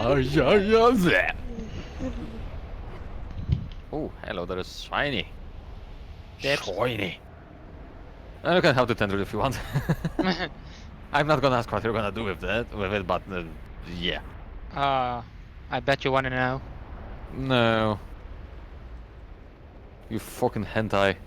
Oh, hello, there is shiny. Dips. Shiny. You can have the tender if you want. I'm not gonna ask what you're gonna do with it, but yeah. I bet you want to know. No. You fucking hentai.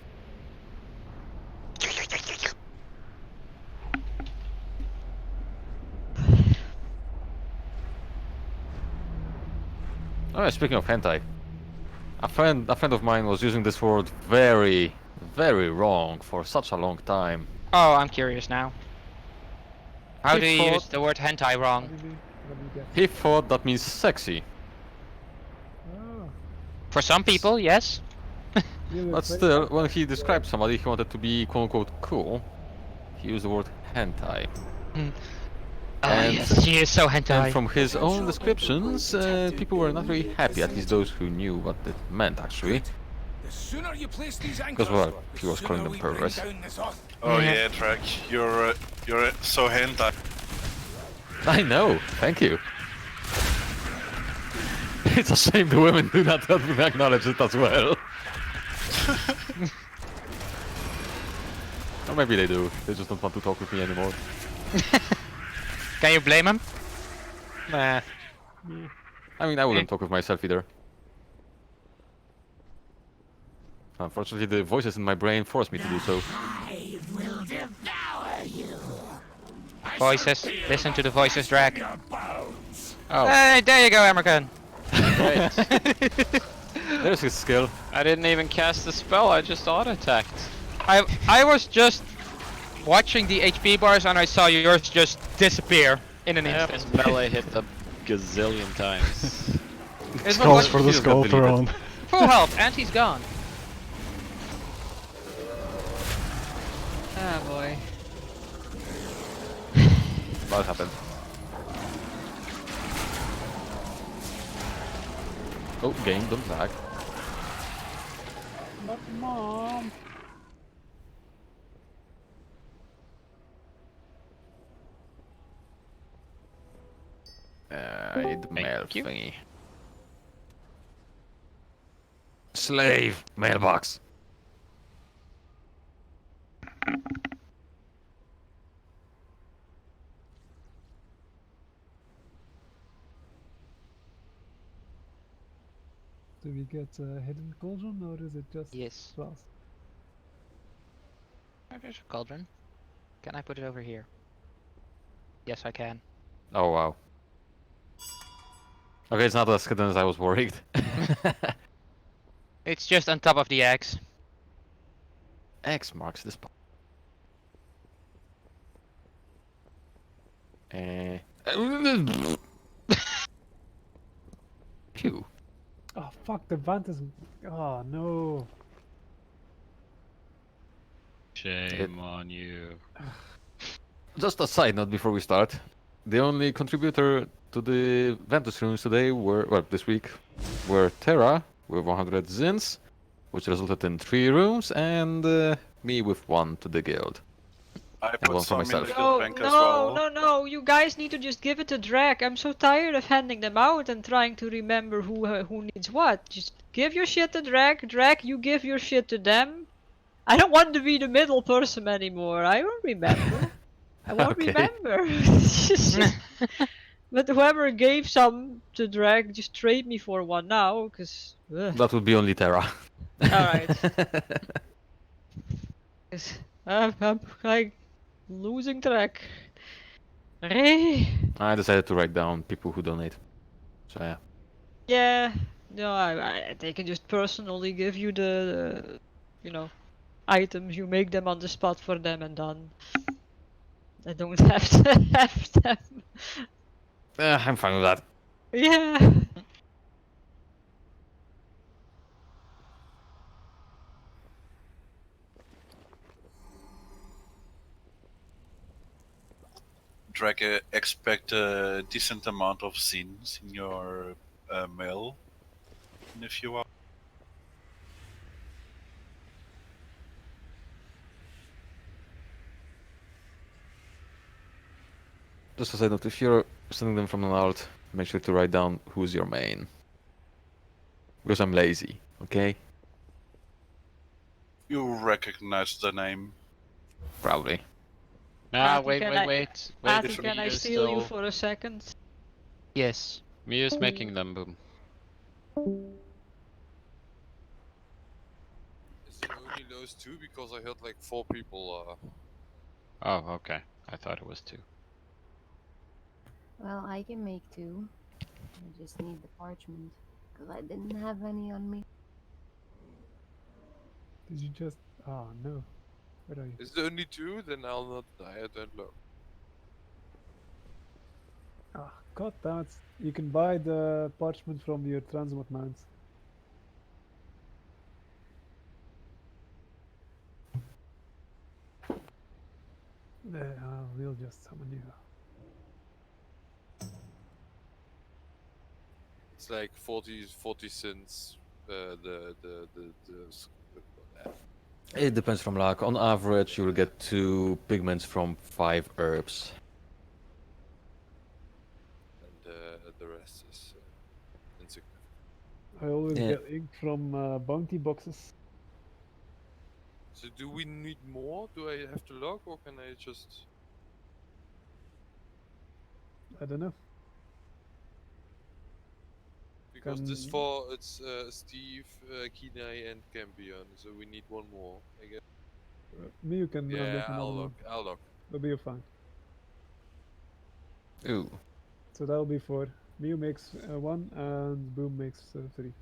Oh, yeah, speaking of hentai, a friend of mine was using this word very, very wrong for such a long time. Oh, I'm curious now. How He do you thought- use the word hentai wrong? What do you get? He thought that means sexy, Oh, For some people, yes. you but say still, that. when he described somebody he wanted to be quote-unquote cool, he used the word hentai. And- yes, she is so hentai. And from his own descriptions, people were not really happy, at least those who knew what it meant actually. The sooner you place these Because, well, he was calling them perverts. Oh Yeah. yeah, Drake, you're so hentai. I know, thank you. It's a shame the women do not acknowledge it as well. Or maybe they do, they just don't want to talk with me anymore. Can you blame him? Nah. I mean, I wouldn't talk with myself either. Unfortunately, the voices in my brain force me to do so. Voices. Listen to the voices, Drag. Oh, Hey, there you go, American. great. There's his skill. I didn't even cast the spell, I just auto-attacked. I was just watching the HP bars and I saw yours just disappear in an Yeah, instant. melee hit a gazillion times. It Calls was for the He just got skull deleted. throne. full health and he's gone. Ah boy. What happened? Oh, game, don't lag. But mom. I need the mail you. thingy. Slave mailbox. Do we get a hidden cauldron or is it just Yes. glass? Oh, there's a cauldron. Can I put it over here? Yes, I can. Oh wow. Okay, it's not as hidden as I was worried. It's just on top of the eggs. X marks the spot. Phew. Oh fuck, the vent is... Oh no. Shame on you. Just a side note before we start. The only contributor to the Ventus rooms today were, well, this week, were Terra with 100 zins, which resulted in 3 rooms, and me with 1 to the guild. I one put for some in the myself. guild bank as well. No, you guys need to just give it to Drag. I'm so tired of handing them out and trying to remember who needs what. Just give your shit to Drag. Drag, you give your shit to them. I don't want to be the middle person anymore. I won't remember. I won't Okay. remember. But whoever gave some to Drag, just trade me for one now, cause... That would be only Terra. Alright. I'm like losing track. Hey. I decided to write down people who donate. So yeah. Yeah. No, they can just personally give you the you know, items. You make them on the spot for them and done. I don't have to have them. I'm fine with that. Yeah. Drake, expect a decent amount of scenes in your mail in a few hours. Just as I note, if you're sending them from an alt, make sure to write down who's your main. Because I'm lazy, okay? You recognize the name. Probably. Ah, Ati, wait, can wait, I- wait. Ati, Wait, can I Mia's steal you still... for a second? Yes. Mia's making them boom. Is it only those two? Because I heard like 4 people. Oh, okay. I thought it was 2. Well, I can make 2. I just need the parchment. Because I didn't have any on me. Did you just? Oh no. Where are you? Is it only 2? Then I'll not die. I don't know. Ah, god damn it! You can buy the parchment from your transmog mount. We'll just summon you. It's like 40 cents. It depends from luck. On average, you will get 2 pigments from 5 herbs. And the rest is insignificant. I always Yeah. get ink from bounty boxes. So do we need more? Do I have to log, or can I just? I don't know. Because this Can- for it's Steve, Kenai, and Campion. So we need 1 more. I guess. Me, you can Yeah, make I'll another log. one. I'll log. That'll be fine. Ooh. So that'll be 4. Mew makes 1 and Boom makes 3.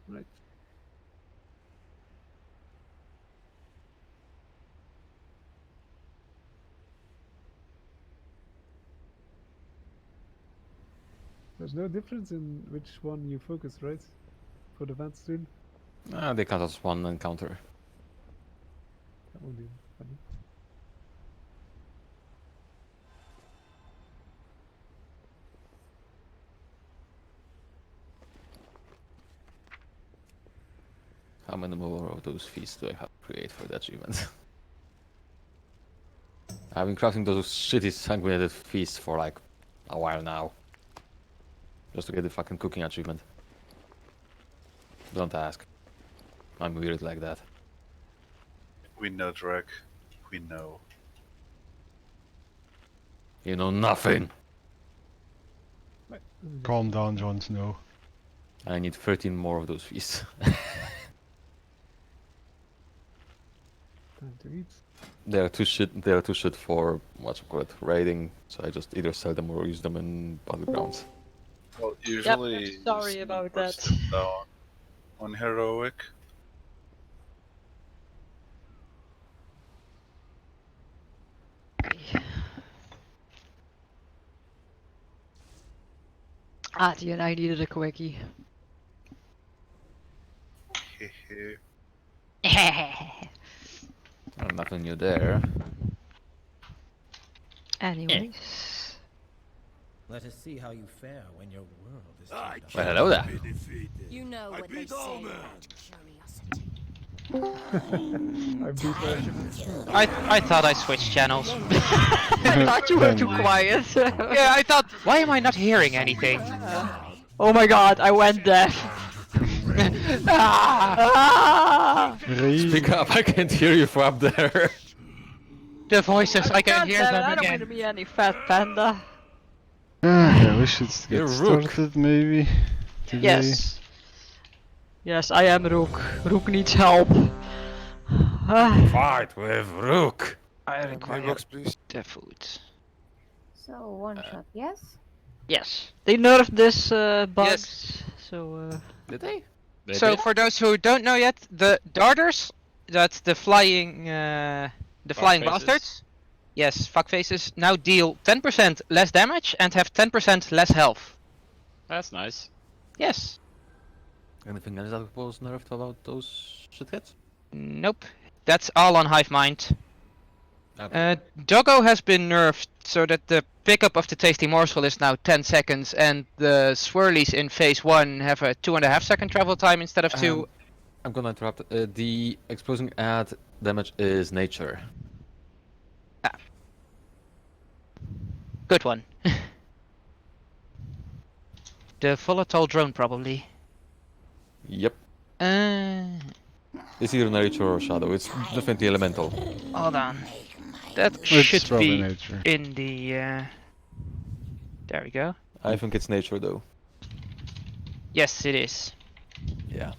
Right. There's no difference in which one you focus, right? For the Vance stream? They count as 1 encounter. That would be funny. How many more of those feasts do I have to create for that achievement? I've been crafting those shitty sanguinated feasts for like a while now. Just to get the fucking cooking achievement. Don't ask. I'm weird like that. We know, Drake. We know. You know nothing! Calm down, Jon Snow. I need 13 more of those feasts. Time to eat. They are too shit for raiding, so I just either sell them or use them in battlegrounds. Well, usually. I'm sorry this about number that. steps down on heroic. Ati and I needed a quickie. Hehe. Nothing new there. Anyways. Let us see how you fare when your world is Well, hello there. You know what they say about curiosity. I beat I thought I switched channels. I thought you were too quiet. Yeah, I thought, why am I not hearing anything? Oh my god, I went deaf. Ah! Speak up, I can't hear you from up there. The voices, I can God hear damn it, them I don't want to again. be any fat panda. Yeah, we should You're get Rook. started maybe. Today. Yes. Yes, I am Rook. Rook needs help. Ah, Fight with Rook! I require Mailbox, please. the food. So, 1 shot, yes? yes. They nerfed this bugs, so Did they? So for those who don't know yet, the darters, that's the flying Fuckfaces. bastards. Yes, fuckfaces now deal 10% less damage and have 10% less health. That's nice. Yes. Anything else that was nerfed about those shitheads? Nope. That's all on Hivemind. Okay. Doggo has been nerfed so that the pickup of the tasty morsel is now 10 seconds and the swirlies in phase 1 have a 2.5 second travel time instead of 2. I'm gonna interrupt. The exposing add damage is nature. Good one. The volatile drone, probably. Yep. Uh, It's either nature or shadow. It's definitely elemental. hold on. That It's should probably be nature. in the. There we go. I think it's nature though. Yes, it is. Yeah.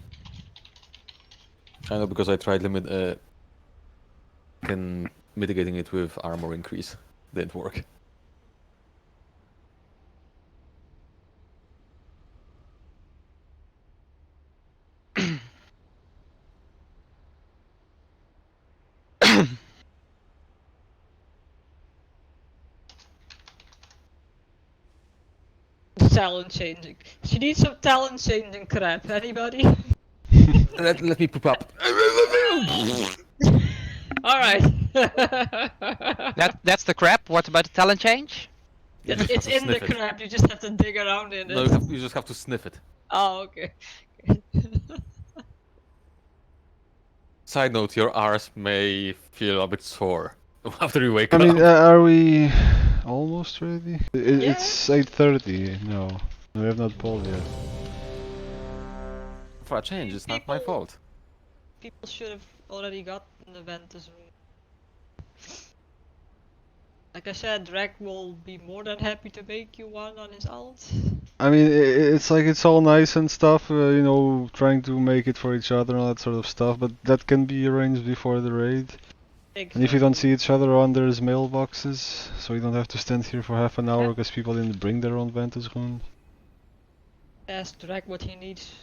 I know because I tried mitigating it with armor increase. Didn't work. Talent changing. She needs some talent changing crap. Anybody? let me poop up. Alright. That's the crap. What about the talent change? You just It's have to in the sniff it. crap, you just have to dig around in No, it. you just have to sniff it. Oh, okay. Side note, your arse may feel a bit sore after you wake I up. mean, are we almost ready? It's 8:30. No, we have not polled yet. For a change, it's not my fault. People should have already gotten the Ventus room. Like I said, Drake will be more than happy to make you one on his alt. I mean, it's like it's all nice and stuff, you know, trying to make it for each other and all that sort of stuff, but that can be arranged before the raid. And if you don't see each other on, there's mailboxes, so you don't have to stand here for half an hour because people didn't bring their own Ventus room. Ask Drake what he needs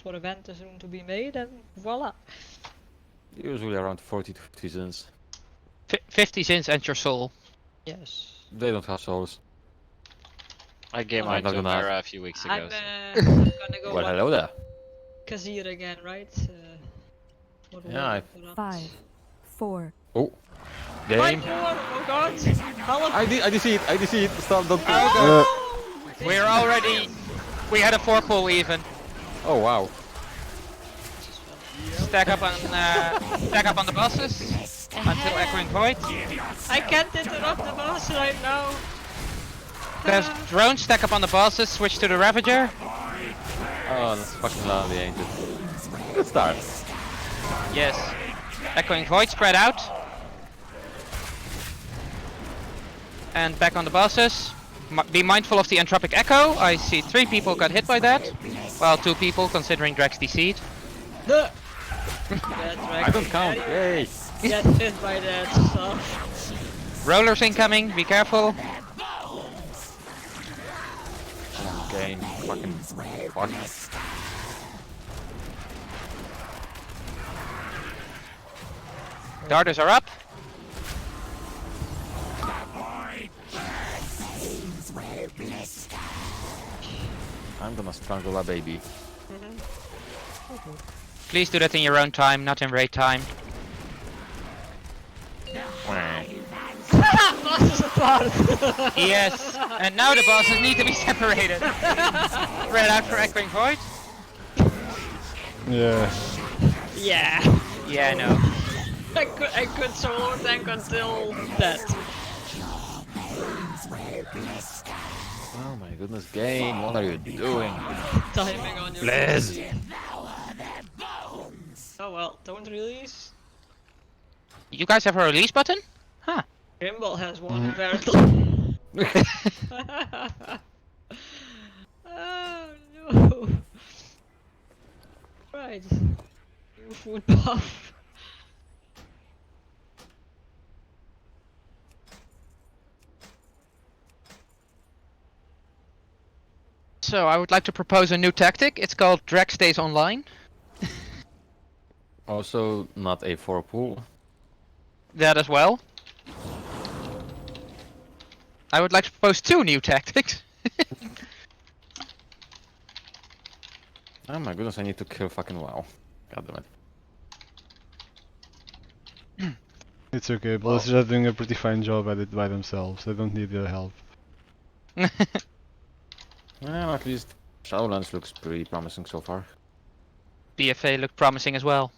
for a Ventus room to be made, and voila. Usually around 40 to 50 cents. 50 cents and your soul. Yes. They don't have souls. I gave I'm mine not to gonna- Mara a few weeks ago. I'm so- gonna go Well, on hello there. Kazir again, right? Yeah, I- 5, 4. Oh. Right, Game. oh god! Help! I see it. Stop, don't We're already. We had a 4-pull even. Oh wow. Stack up on the bosses until echoing void. I can't interrupt the boss right now. There's drones. Stack up on the bosses. Switch to the Ravager. Oh, that's fucking lovely, ain't it? Good start. Yes. Echoing void. Spread out. And back on the bosses. Be mindful of the entropic echo. I see 3 people got hit by that. Well, 2 people considering Drax DC'd. I don't count. Yay. Get hit by that stuff. Rollers incoming. Be careful. Game. Fucking fuck. Darters are up. I'm gonna strangle a baby. Please do that in your own time, not in raid time. Bosses apart! Yes, and now the bosses need to be separated. Spread out for echoing void. Yeah. Yeah. Yeah, I know. I could solo tank until that. Oh my goodness, game. What are you doing? Timing on your Blaze. Oh well, don't release. You guys have a release button? Huh. Gimbal has one apparently. Oh no. Right. New food buff. So I would like to propose a new tactic. It's called Drag Stays Online. Also, not a 4-pool. That as well. I would like to propose 2 new tactics. Oh my goodness, I need to kill fucking WoW. God damn it. It's okay, Blizzard's just doing a pretty fine job at it by themselves. They don't need your help. Well, at least Shadowlands looks pretty promising so far. BFA looked promising as well.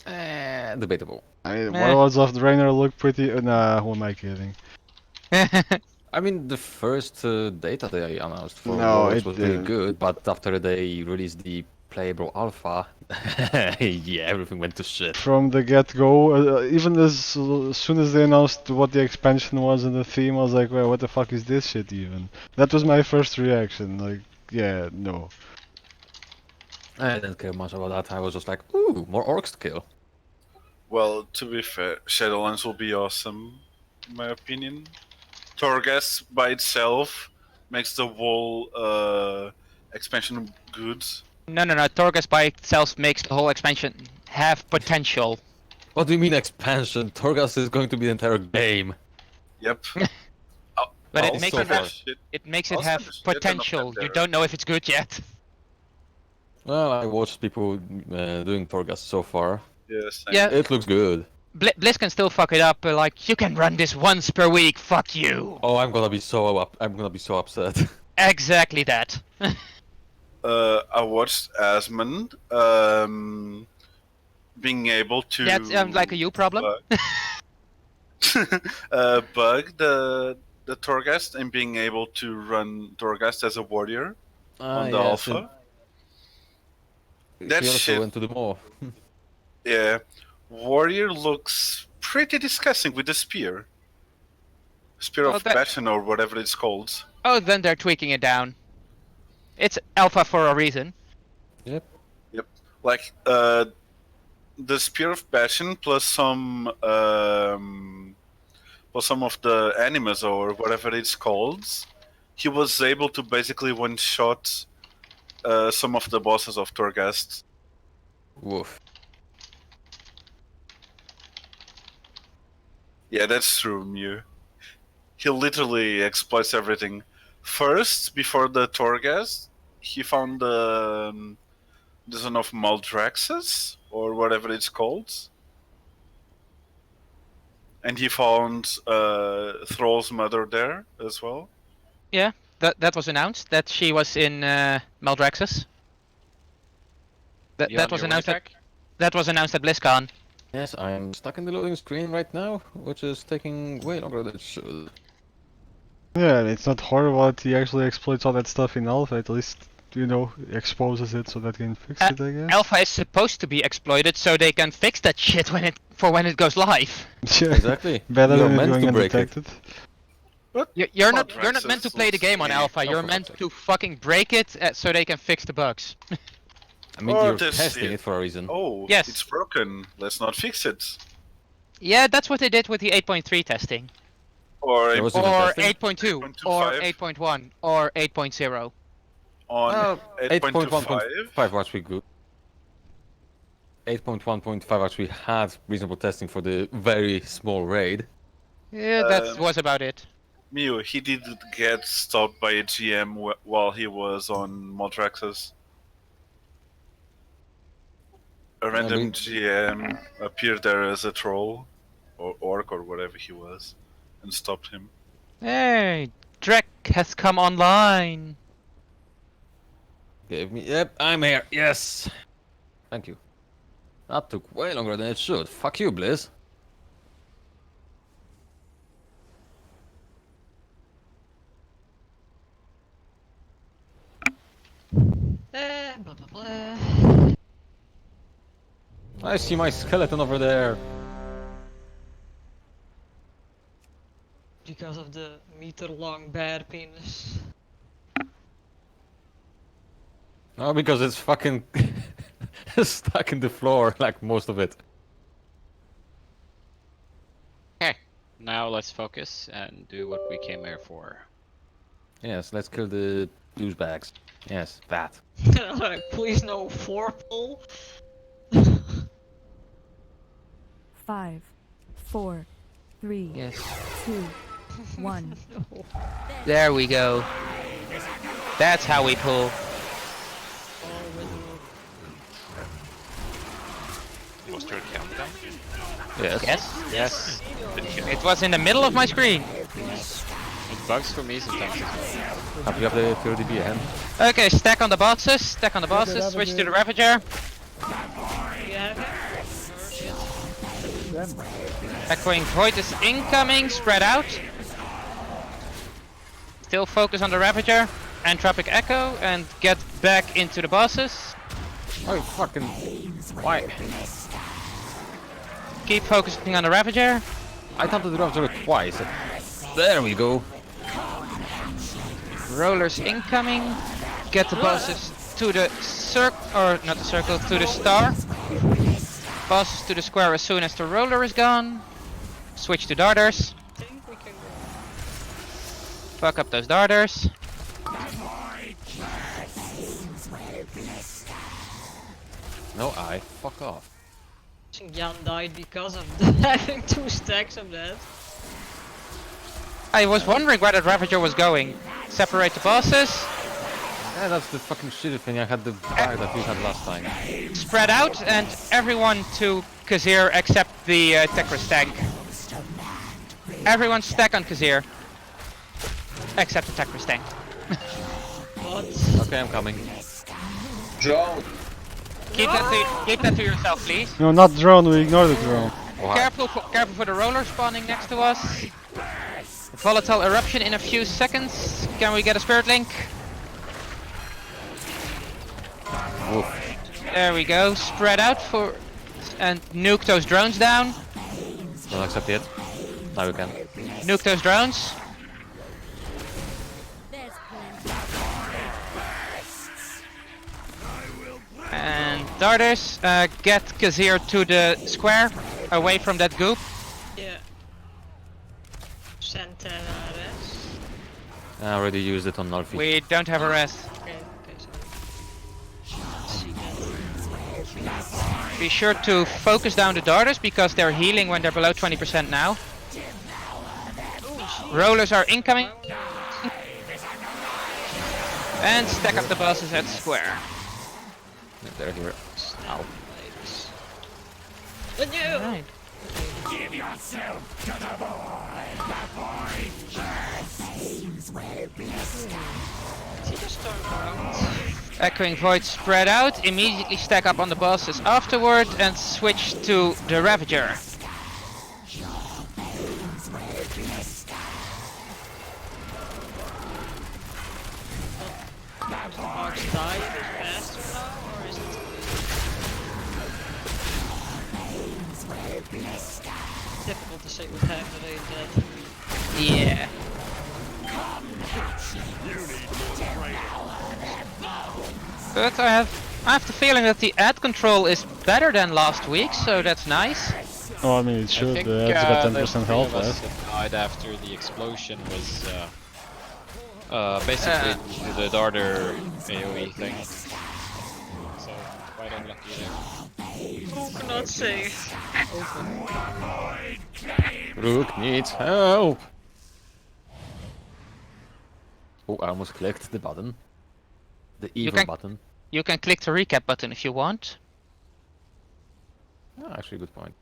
Debatable. I mean, Meh. Warlords of Draenor look pretty. Nah, who am I kidding? I mean, the first data they announced for No, Warlords it was really didn't. good, but after they released the playable alpha, yeah, everything went to shit. From the get-go, even as soon as they announced what the expansion was and the theme, I was like, well, what the fuck is this shit even? That was my first reaction, like, yeah, no. I didn't care much about that. I was just like, ooh, more orcs to kill. Well, to be fair, Shadowlands will be awesome, in my opinion. Torghast by itself makes the whole expansion good. No, Torghast by itself makes the whole expansion have potential. What do you mean expansion? Torghast is going to be the entire game. Yep. But Well, it makes so it have, far. it makes it I'll have send the shit and potential. up You there. don't know if it's good yet. Well, I watched people doing Torghast so far. Yes. Yeah. It looks good. Blizz can still fuck it up, but like, you can run this once per week, fuck you! Oh, I'm gonna be so upset. Exactly that. I watched Asmund being able to That's like a you problem. bug the Torghast and being able to run Torghast as a warrior on the yes, alpha. She That also shit. went to the mall. Yeah, warrior looks pretty disgusting with the spear. Spear Oh, of that- passion or whatever it's called. Oh, then they're tweaking it down. It's alpha for a reason. Yep. Like the spear of passion plus some of the animas or whatever it's called. He was able to basically one shot some of the bosses of Torghast. Woof. Yeah, that's true, Mew. He literally exploits everything. First, before the Torghast, he found the Zone of Maldraxxus, or whatever it's called. And he found Thrall's mother there as well. Yeah, that was announced that she was in Maldraxxus. You That on was your announced way at back? that was announced at BlizzCon. Yes, I'm stuck in the loading screen right now, which is taking way longer than it should. Yeah, it's not horrible that he actually exploits all that stuff in alpha, at least, you know, exposes it so that they can fix it, I guess. Alpha is supposed to be exploited so they can fix that shit when it goes live. Yeah, Exactly. better You're than it meant going to break it. undetected. You're not meant to play the game on Oh, Alpha. for You're fuck's meant sake. to fucking break it so they can fix the bugs. I mean, Or you're this testing shit. it for a reason. Oh, Yes. it's broken. Let's not fix it. Yeah, that's what they did with the 8.3 testing. Or There was Or even testing? 8.2, or 8.25. 8.1, or 8.0. on Well, 8.25. 8.1.5 was actually good. 8.1.5 actually had reasonable testing for the very small raid. Yeah, that was about it. Mew, he did get stopped by a GM while he was on Maldraxxus. A random mean- GM appeared there as a troll, or orc, or whatever he was, and stopped him. Hey, Drek has come online. Give me. Yep, I'm here. Yes. Thank you. That took way longer than it should. Fuck you, Blizz. Blah blah blah. I see my skeleton over there. Because of the meter-long bad penis. No, because it's fucking stuck in the floor, like most of it. Okay, now let's focus and do what we came here for. Yes, let's kill the douchebags. Yes, that. Like, please no forepull. 5, 4, 3, Yes. 2, 1. There we go. That's how we pull. Was there a countdown? Yes. Yes. Yes, It was in the middle of my screen. it bugs for me sometimes. Happy you have the 30 BN. Okay, stack on the bosses. Stack on the bosses. Switch to the Ravager. Them. Echoing Void is incoming. Spread out. Still focus on the Ravager and Tropic Echo and get back into the bosses. Oh, fucking... Why? Keep focusing on the Ravager. I tapped the Ravager twice. There we go. Rollers incoming. Get the bosses to the circle, or not the circle, to the star. Bosses to the square as soon as the roller is gone. Switch to darters. Fuck up those darters. No, I fuck off. Jan died because of having 2 stacks of that. I was wondering where that Ravager was going. Separate the bosses. Yeah, that's the fucking shitty thing. I had the bag that we had last time. Spread out and everyone to Kazir except the Tekris tank. Everyone stack on Kazir. Except the Tekris tank. What? Okay, I'm coming. Drone. Keep that to yourself, please. No, not drone, we ignore the drone. Oh, Careful for the roller spawning next to us. Volatile eruption in a few seconds. Can we get a spirit link? Oof. There we go. Spread out for and nuke those drones down. Don't accept it. Now we can. Nuke those drones. And darters, get Kazir to the square, away from that goop. Yeah. Santana rest. I already used it on Nalfi. We don't have a rest. Okay, sorry. Be sure to focus down the darters because they're healing when they're below 20% now. Rollers are incoming. And stack up the bosses at square. They're here. Ow. Right. Give yourself to the void. The void seems well blessed. He just turned around. Echoing Void spread out, immediately stack up on the bosses afterward and switch to the Ravager. Mark's died faster now, or is it difficult to say what time the raid that? Yeah. But I have the feeling that the ad control is better than last week, so that's nice. Oh, I mean, it should. I think, It's got 10% the health three of us left. that died after the explosion was basically the darter AoE thing. So quite unlucky there. Who cannot say? Rook needs help! Oh, I almost clicked the button. The evil button. You can click the recap button if you want. Oh, actually, good point.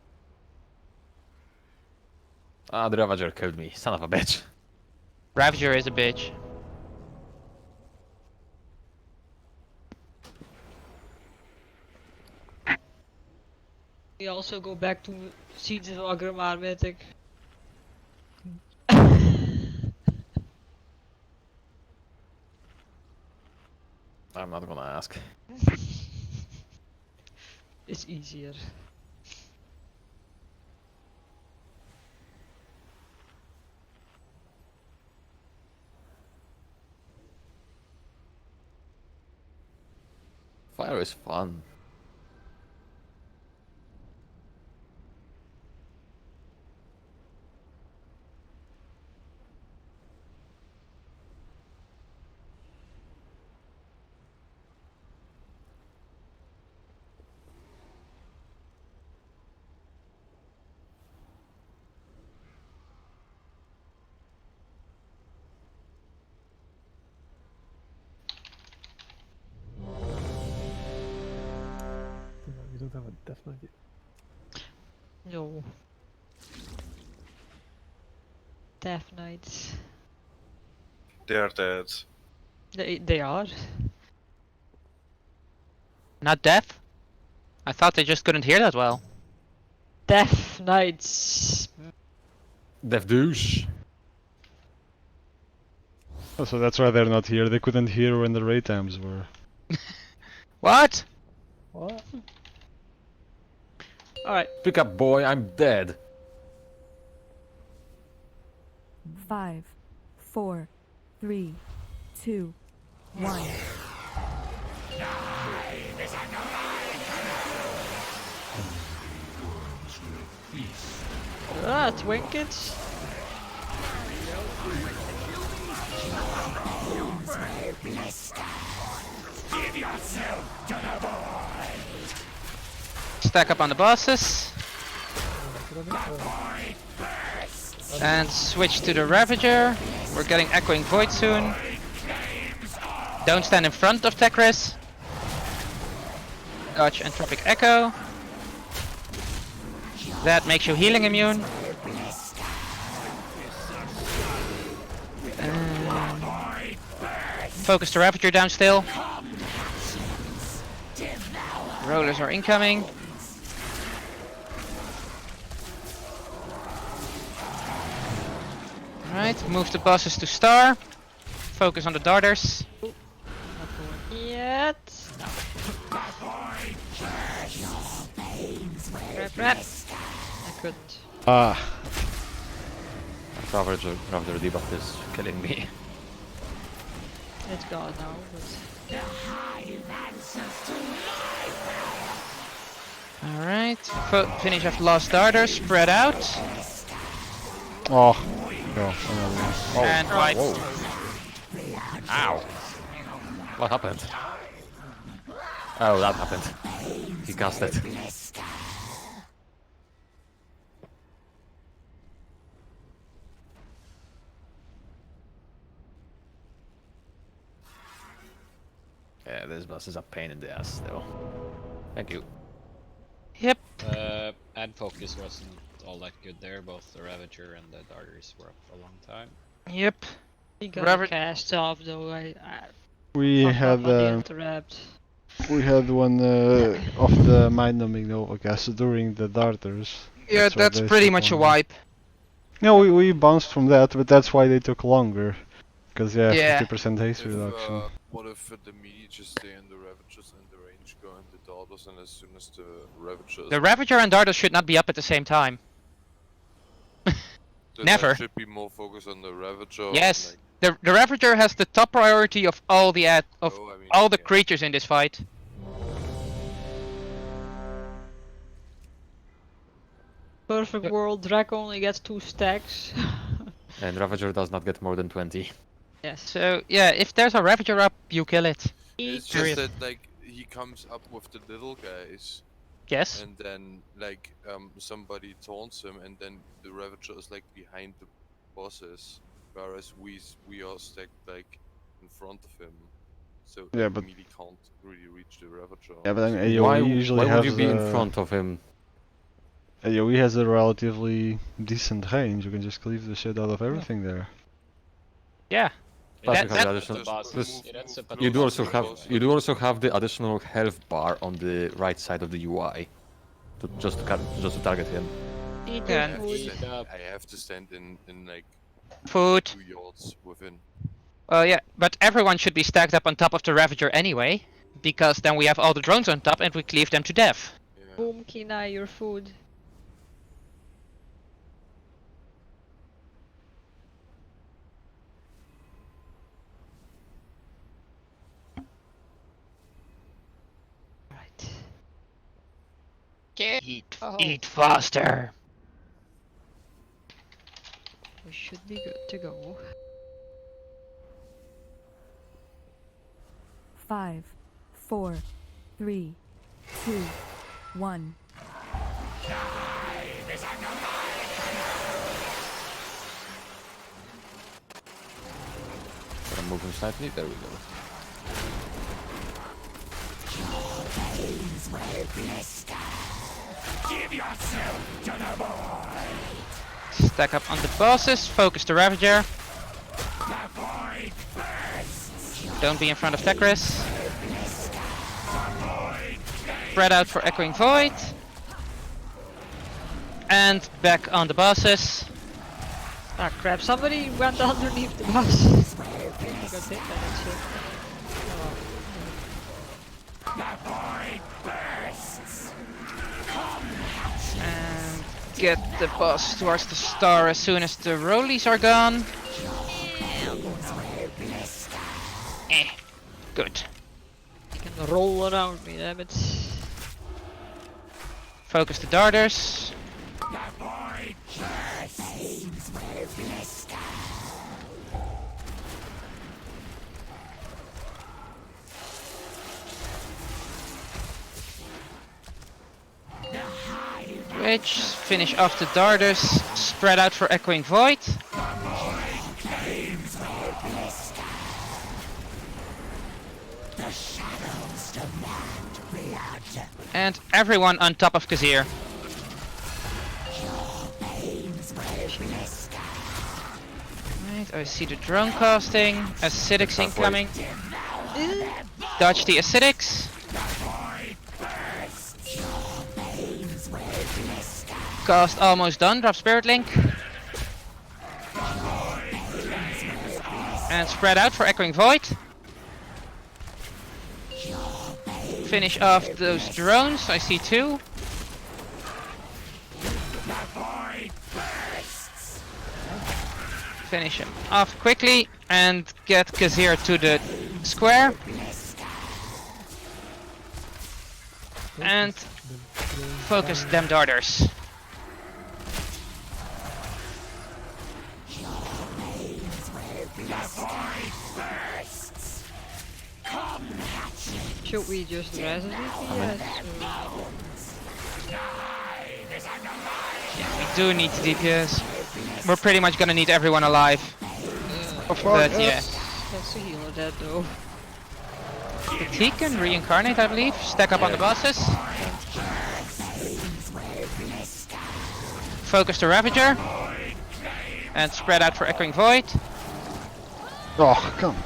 Ah, the Ravager killed me. Son of a bitch. Ravager is a bitch. We also go back to Seeds of Agramar Mythic. I'm not gonna ask. It's easier. Fire is fun. We don't have a Death Knight yet. No. Death Knights. They are dead. They are. Not death? I thought they just couldn't hear that well. Death Knights. Death douche. Oh, so that's why they're not here. They couldn't hear when the raid times were. What? What? Alright. Pick up, boy. I'm dead. 5, 4, 3, 2, 1. Ah, Twinkets. Give yourself to the void. Stack up on the bosses. And switch to the Ravager. We're getting Echoing Void soon. Don't stand in front of Tekris. Dodge Entropic Echo. That makes you healing immune. Focus the Ravager down still. Rollers are incoming. Alright, move the bosses to star. Focus on the darters. Not going yet. Crap. I couldn't. Ah. Ravager debuff is killing me. It's gone now, but... Alright, finish off last darter, spread out. Oh. No, another one. Oh. And wipe. Whoa. Ow. What happened? Oh, that happened. He cast it. Yeah, this boss is a pain in the ass still. Thank you. Yep. Ad focus wasn't all that good there. Both the Ravager and the Darters were up for a long time. Yep. He got cast off though. We had we had one of the mind numbing Nova cast during the darters. Yeah, that's pretty much a wipe. No, we bounced from that, but that's why they took longer. Because Yeah. 50% haste reduction. What if the melee just stay in the Ravagers and the range go in the Darters, and as soon as the Ravagers... The Ravager and darters should not be up at the same time. Never. Should be more focused on the Ravager. Yes. The Ravager has the top priority of all the all the creatures in this fight. Perfect world, Drac only gets 2 stacks. And Ravager does not get more than 20. Yes. So yeah, if there's a Ravager up, you kill it. It's just that like he comes up with the little guys. Yes. And then like somebody taunts him, and then the Ravager is like behind the bosses, whereas we are stacked like in front of him. So Yeah, like, but- melee can't really reach the Ravager. Yeah, but then AoE usually why has would you be in front of him? AoE has a relatively decent range. You can just cleave the shit out of everything there. Yeah. Plus That- you have the that- additional. Bosses. Plus Yeah, that's a you do also potential have the additional health bar on the right side of the UI, just to target him. Eat Yeah. your food. I have to stand in like Food. 2 yards within. Well, yeah, but everyone should be stacked up on top of the Ravager anyway, because then we have all the drones on top and we cleave them to death. Boom, Kina, your food. Right. Eat faster. We should be good to go. 5, 4, 3, 2, 1. I'm moving slightly. There we go. Give yourself to the void. Stack up on the bosses, focus the Ravager. The void bursts. Don't be in front of Tekris. Spread out for Echoing Void. And back on the bosses. Ah crap, somebody went underneath the bus. got hit by that shit. Oh. The void bursts. And get the boss towards the star as soon as the rollies are gone. Good. You can roll around me, damn it. Focus the darters. The void bursts. Which finish off the darters. Spread out for echoing void. And everyone on top of Kazir. Right, I see the drone casting. Acidics incoming. Dodge the acidics. Cast almost done. Drop Spirit Link. And spread out for echoing void. Finish off those drones. I see two. Finish him off quickly and get Kazir to the square. And focus them darters. Should we just res it? Yes. Yeah, we do need to DPS. We're pretty much gonna need everyone alive. But yeah. That's a healer dead though. He can reincarnate, I believe. Stack up on the bosses. Focus the Ravager. And spread out for Echoing Void. Oh, come.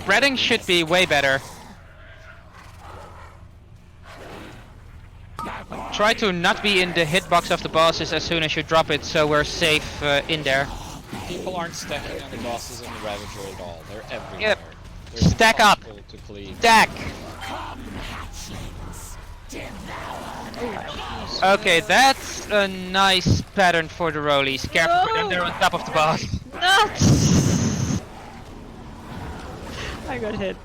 Spreading should be way better. Try to not be in the hitbox of the bosses as soon as you drop it, so we're safe in there. People aren't stacking on the bosses and the Ravager at all. They're everywhere. Yep. They're Stack up. impossible to clean. Stack. Okay, that's a nice pattern for the rollies. Careful for them, they're on top of the boss. Nuts! I got hit.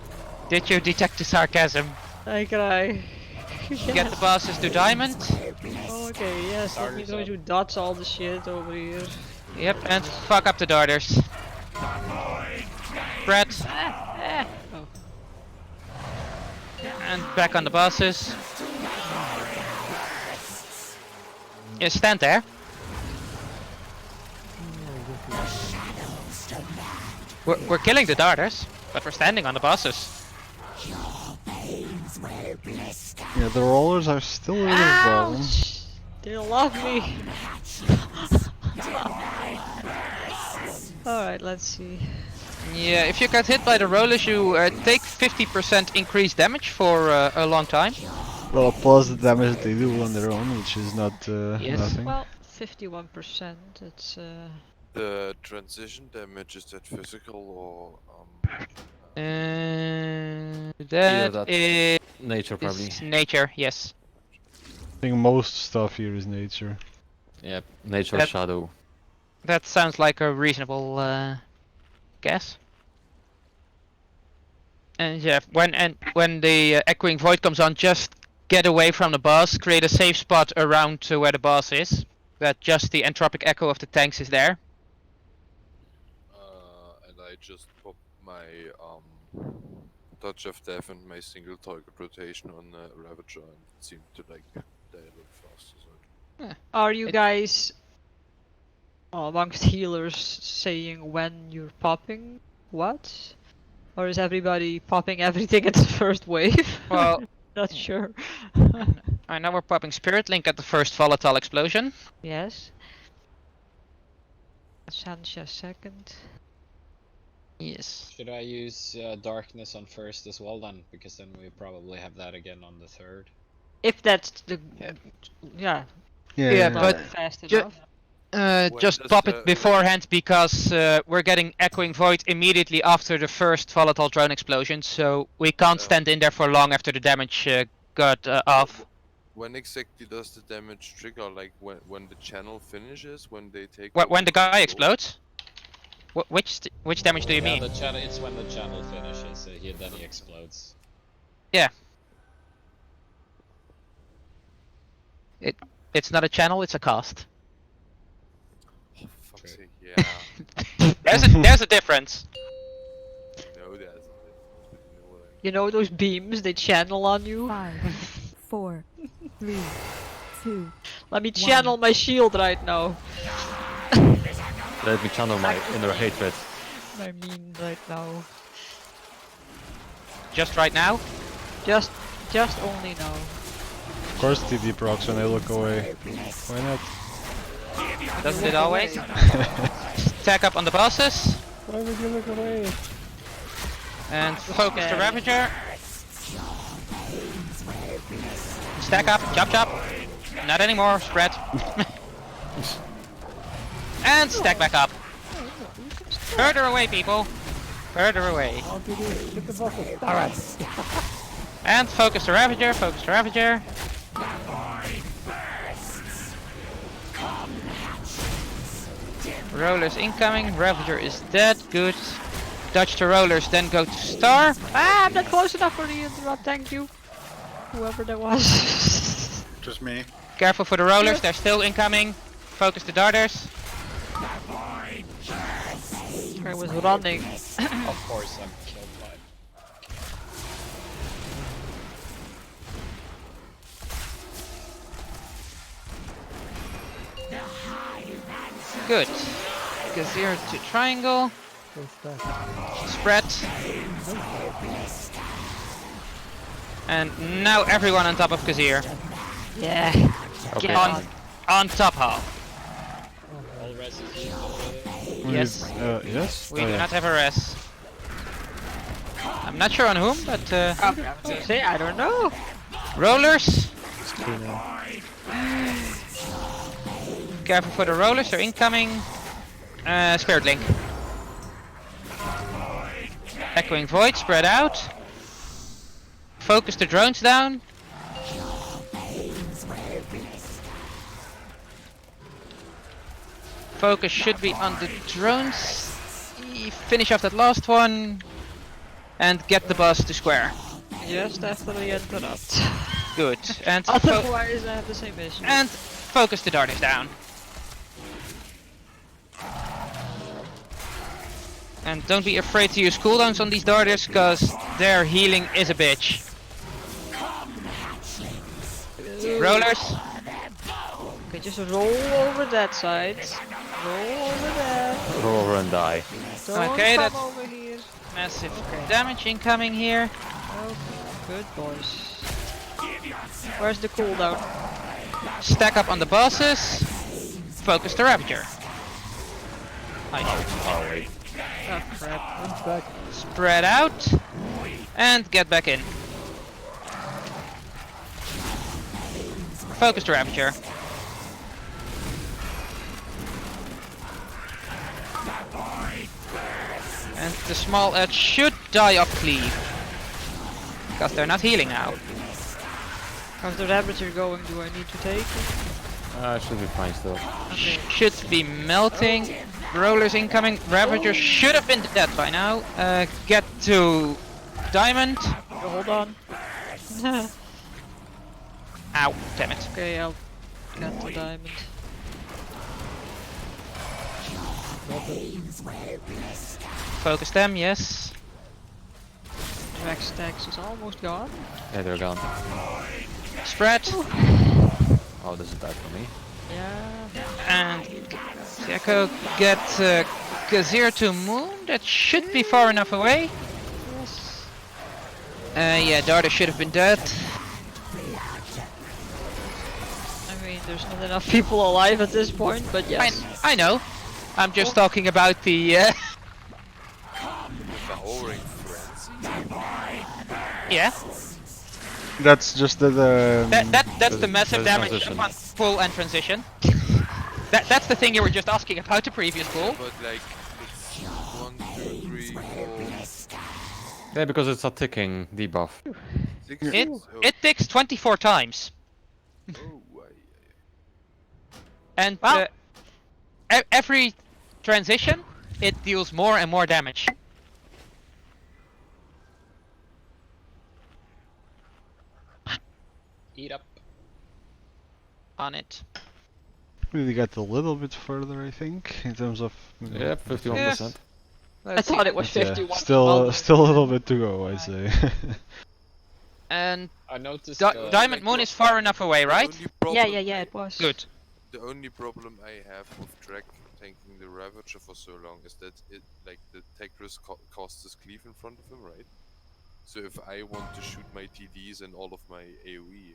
Did you detect the sarcasm? I cry. Get the bosses to diamond. Oh, okay, yes, let me go to dots all the shit over here. Yep, and fuck up the darters. Spread. Oh. And back on the bosses. Yeah, stand there. We're killing the darters, but we're standing on the bosses. Yeah, the rollers are still a little problem. They love me. Alright, let's see. Yeah, if you get hit by the rollers, you take 50% increased damage for a long time. Well, plus the damage they do on their own, which is not nothing. Well, 51%, it's The transition damage, is that physical or that is nature probably. Nature, yes. I think most stuff here is nature. Yeah, nature That- shadow. That sounds like a reasonable guess. And yeah, when the echoing void comes on, just get away from the boss. Create a safe spot around where the boss is. That just the entropic echo of the tanks is there. and I just pop my touch of death and my single target rotation on Ravager, and it seemed to like die a little faster. So Are you guys amongst healers saying when you're popping what? Or is everybody popping everything at the first wave? Well, not sure. I know we're popping Spirit Link at the first volatile explosion. Yes. Sancha second. Yes. Should I use darkness on first as well then? Because then we probably have that again on the third. If that's the yeah. Yeah, not but fast ju- enough. Just does pop the it beforehand because we're getting Echoing Void immediately after the first volatile drone explosion, so we can't stand in there for long after the damage got off. When exactly does the damage trigger? Like when the channel finishes, when they take When over the guy control? explodes? Which damage do you Yeah, mean? the channel. It's when the channel finishes. Then he explodes. Yeah. It's not a channel, it's a cast. Oh, fuck's sake, yeah. There's a difference. No, there's a difference, but you know what I mean. You know those beams they channel on you? 5, 4, 3, 2. Let me channel my shield right now. Let me channel my inner hatred. I mean right now. Just right now? Just only now. Of course TD procs when I look away. Why not? Doesn't it always? Stack up on the bosses. Why would you look away? And focus the Ravager. Stack up, chop chop. Not anymore, spread. And stack back up. Further away, people. Further away. Get the bosses. Alright. And focus the Ravager, focus the Ravager. Rollers incoming, Ravager is dead, good. Dodge the rollers, then go to Star. Ah, I'm not close enough for the interrupt, thank you. Whoever that was. Just me. Careful for the rollers, they're still incoming. Focus the darters. I was running. Of course, I'm killed by. Good. Gazir to triangle. Spread. And now everyone on top of Gazir. Yeah. Okay. On top half. All res is used. Yes. Yes? We do not have a res. I'm not sure on whom, but Say I don't know. rollers. Careful for the rollers, they're incoming. Spirit Link. Echoing Void, spread out. Focus the drones down. Focus should be on the drones. Finish off that last one. And get the boss to square. Just after the interrupt. Good. And Otherwise I have the same issue. and focus the darters down. And don't be afraid to use cooldowns on these darters, cause their healing is a bitch. Rollers. Okay, just roll over that side. Roll over there. Roll over and die. Don't Okay, come that's over here. massive damage incoming here. Okay, good boys. Where's the cooldown? Stack up on the bosses. Focus the Ravager. Oh wait. Oh crap. I'm back. Spread out. And get back in. Focus the Ravager. And the small edge should die of cleave. Because they're not healing now. How's the Ravager going? Do I need to take it? Should be fine still. Okay. Should be melting. Rollers incoming. Ravager should have been dead by now. Get to Diamond. Oh, hold on. Ow, damn it. Okay, I'll get the diamond. Focus them, yes. Drag stacks is almost gone. Yeah, they're gone. Spread. Oh, this is bad for me. Yeah. And Gecko get Gazir to Moon. That should be far enough away. Yes. Yeah, Darda should have been dead. I mean, there's not enough people alive at this point, but yes. I know. I'm just talking about the. Devouring frenzy. Yeah. That's just the That's the massive the damage transition. upon full and transition. That's the thing you were just asking about the previous pool. But like, it's 1, 2, 3, 4. Yeah, because it's a ticking debuff. It ticks 24 times. Oh, And every transition, it deals more and more damage. Eat up. On it. Really got a little bit further, I think, in terms of. Yeah, 51%. I thought it was 51. Still a little bit to go, I'd say. And I noticed Diamond Moon is far enough away, right? Yeah, it was. Good. The only problem I have with Drek tanking the Ravager for so long is that it, like, the tech risk costs his cleave in front of him, right? So if I want to shoot my TDs and all of my AoE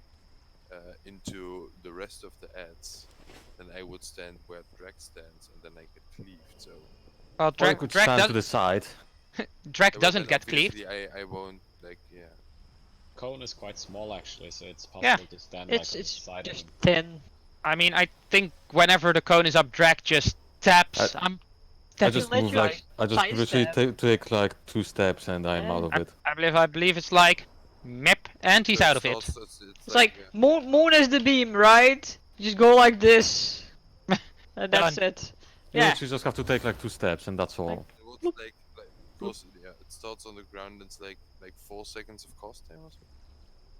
into the rest of the ads, then I would stand where Drek stands and then I get cleaved, so... Well, Drek could stand to the side. Drek doesn't get cleaved. I won't, like, yeah. Cone is quite small actually, so it's possible to stand like on the side of just him. thin. I mean, I think whenever the cone is up, Drek just taps. I just move like I just literally take like 2 steps and I'm out of it. I believe it's like mip, and he's out of it. It's like moon is the beam, right? You just go like this, and that's it. You Yeah. literally just have to take like 2 steps and that's all. Because, yeah, it starts on the ground, it's like 4 seconds of cost time or something.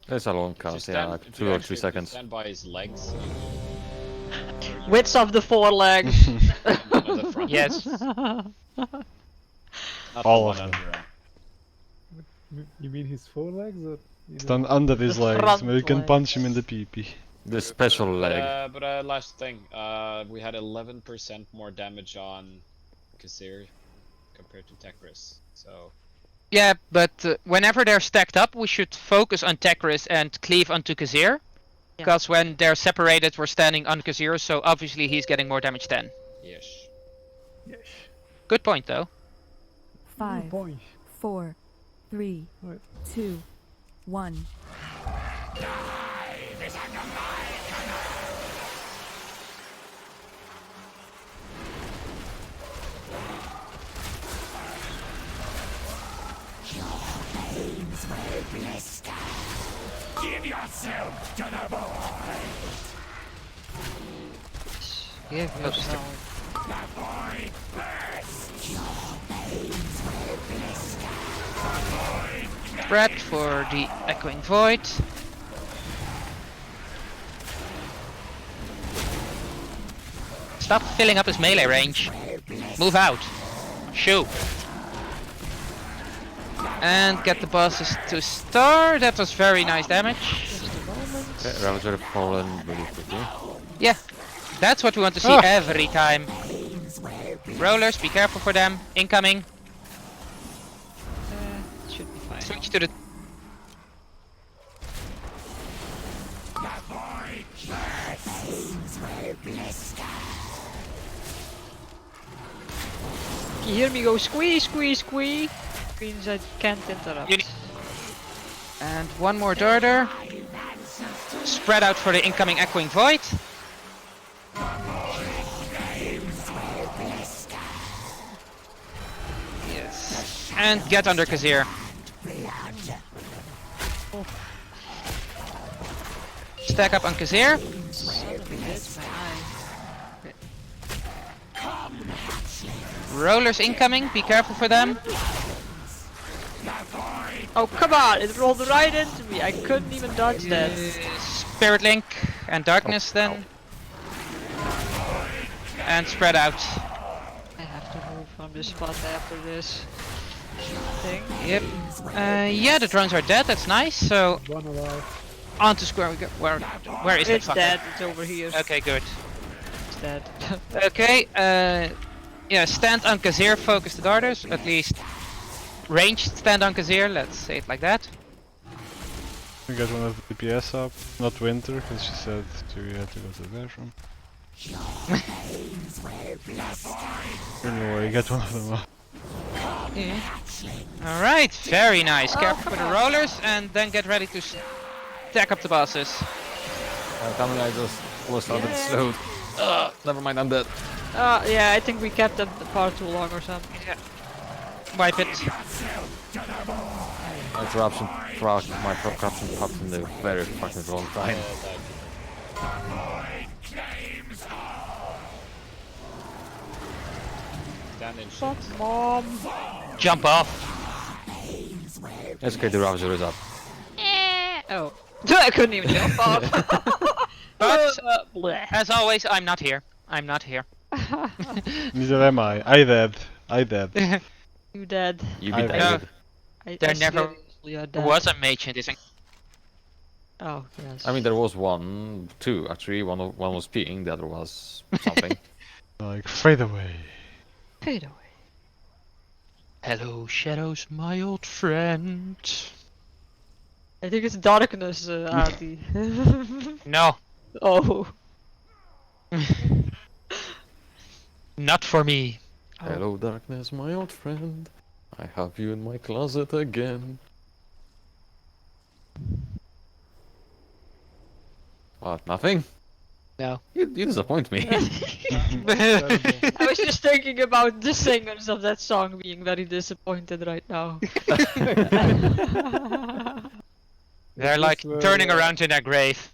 It's a long cast, yeah, like 2 or 3 seconds. Stand by his legs. Width of the 4 legs. Yes. All of them. You mean his 4 legs, or? Stand under his legs, maybe you can punch him in the pee-pee. The special leg. But last thing, we had 11% more damage on Kasir compared to Tekris, so... Yeah, but whenever they're stacked up, we should focus on Tekris and cleave onto Kasir. Because when they're separated, we're standing on Kasir, so obviously he's getting more damage then. Yes. Good point, though. 5, 4, 3, 2, 1. Give yourself to the void! Give yourself. The void bursts! Your veins will blister! Spread for the Echoing Void. Stop filling up his melee range. Move out. Shoot. And get the bosses to star. That was very nice damage. Okay, Ravager fallen really quickly. Yeah, that's what we want to see every time. Rollers, be careful for them. Incoming. Should be fine. Switch to the... You hear me go squeeze, squeeze, squeeze? Means I can't interrupt. And one more darter. Spread out for the incoming Echoing Void. Yes. And get under Kasir. Stack up on Kasir. Rollers incoming, be careful for them. Oh, come on! It rolled right into me. I couldn't even dodge that. Spirit Link and Darkness then. And spread out. I have to move from this spot after this thing. Yep. Yeah, the drones are dead, that's nice, so... One alive. On to square we go. Where is It's that fucker? dead, it's over here. Okay, good. It's dead. Okay, yeah, stand on Kasir, focus the darters, at least ranged stand on Kasir, let's say it like that. We got one of the DPS up, not Winter, because she said she had to go to the bathroom. Anyway, get one of them up. Alright, very nice. Careful for the rollers, and then get ready to stack up the bosses. Kamila just was a bit slowed. Never mind, I'm dead. Yeah, I think we kept them apart too long or something. Yeah. Wipe it. My corruption popped in a very fucking long time. Fuck, mom. Jump off. It's okay, the Ravager is up. Oh. I couldn't even jump off. But, as always, I'm not here. I'm not here. Neither am I. I dead. You dead. You be dead. There never dead. was a mage in this. Oh, yes. I mean, there was two actually. One was peeing, the other was something. Like, fade away. Fade away. Hello, shadows, my old friend. I think it's darkness, Artie. No. Oh. Not for me. Hello, darkness, my old friend. I have you in my closet again. What? Nothing? No. You disappoint me. I was just thinking about the singers of that song being very disappointed right now. They're like turning around in their grave.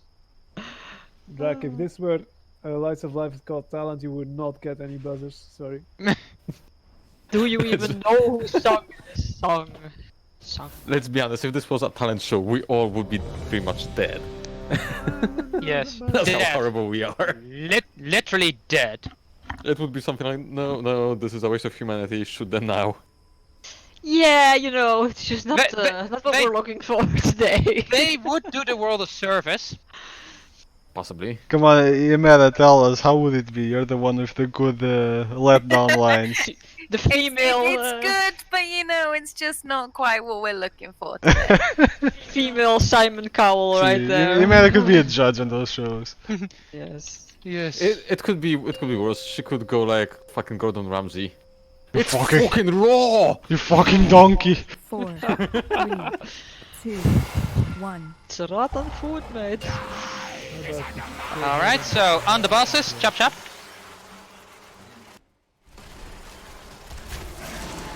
Drac, if this were Lights of Life Got Talent, you would not get any buzzers. Sorry. Do you even know who sung this song? Let's be honest, if this was a talent show, we all would be pretty much dead. Yes. That's how horrible we are. Literally dead. It would be something like, no, this is a waste of humanity, shoot them now. Yeah, you know, it's just not what we're looking for today. They would do the world a service. Possibly. Come on, Yamada, tell us, how would it be? You're the one with the good let-down lines. The female... It's good, but you know, it's just not quite what we're looking for today. Female Simon Cowell right there. Yamada could be a judge on those shows. Yes. Yes. It could be worse. She could go like fucking Gordon Ramsay. It's fucking raw! You fucking donkey! 4, 3, 2, 1. It's a rotten food, mate. Alright, so on the bosses, chop chop.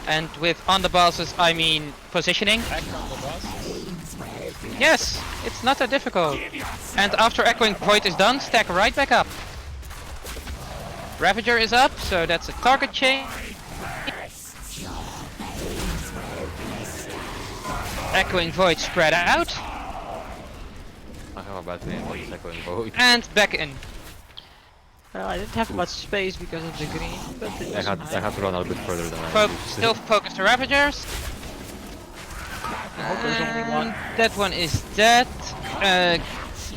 And with on the bosses, I mean positioning. Yes, it's not that difficult. And after Echoing Void is done, stack right back up. Ravager is up, so that's a target chain. Echoing Void spread out. I have a bad name for this Echoing Void. And back in. Well, I didn't have much space because of the green, but it I had to run a little bit further than I used to. Still focus the Ravagers. there's only one. That one is dead.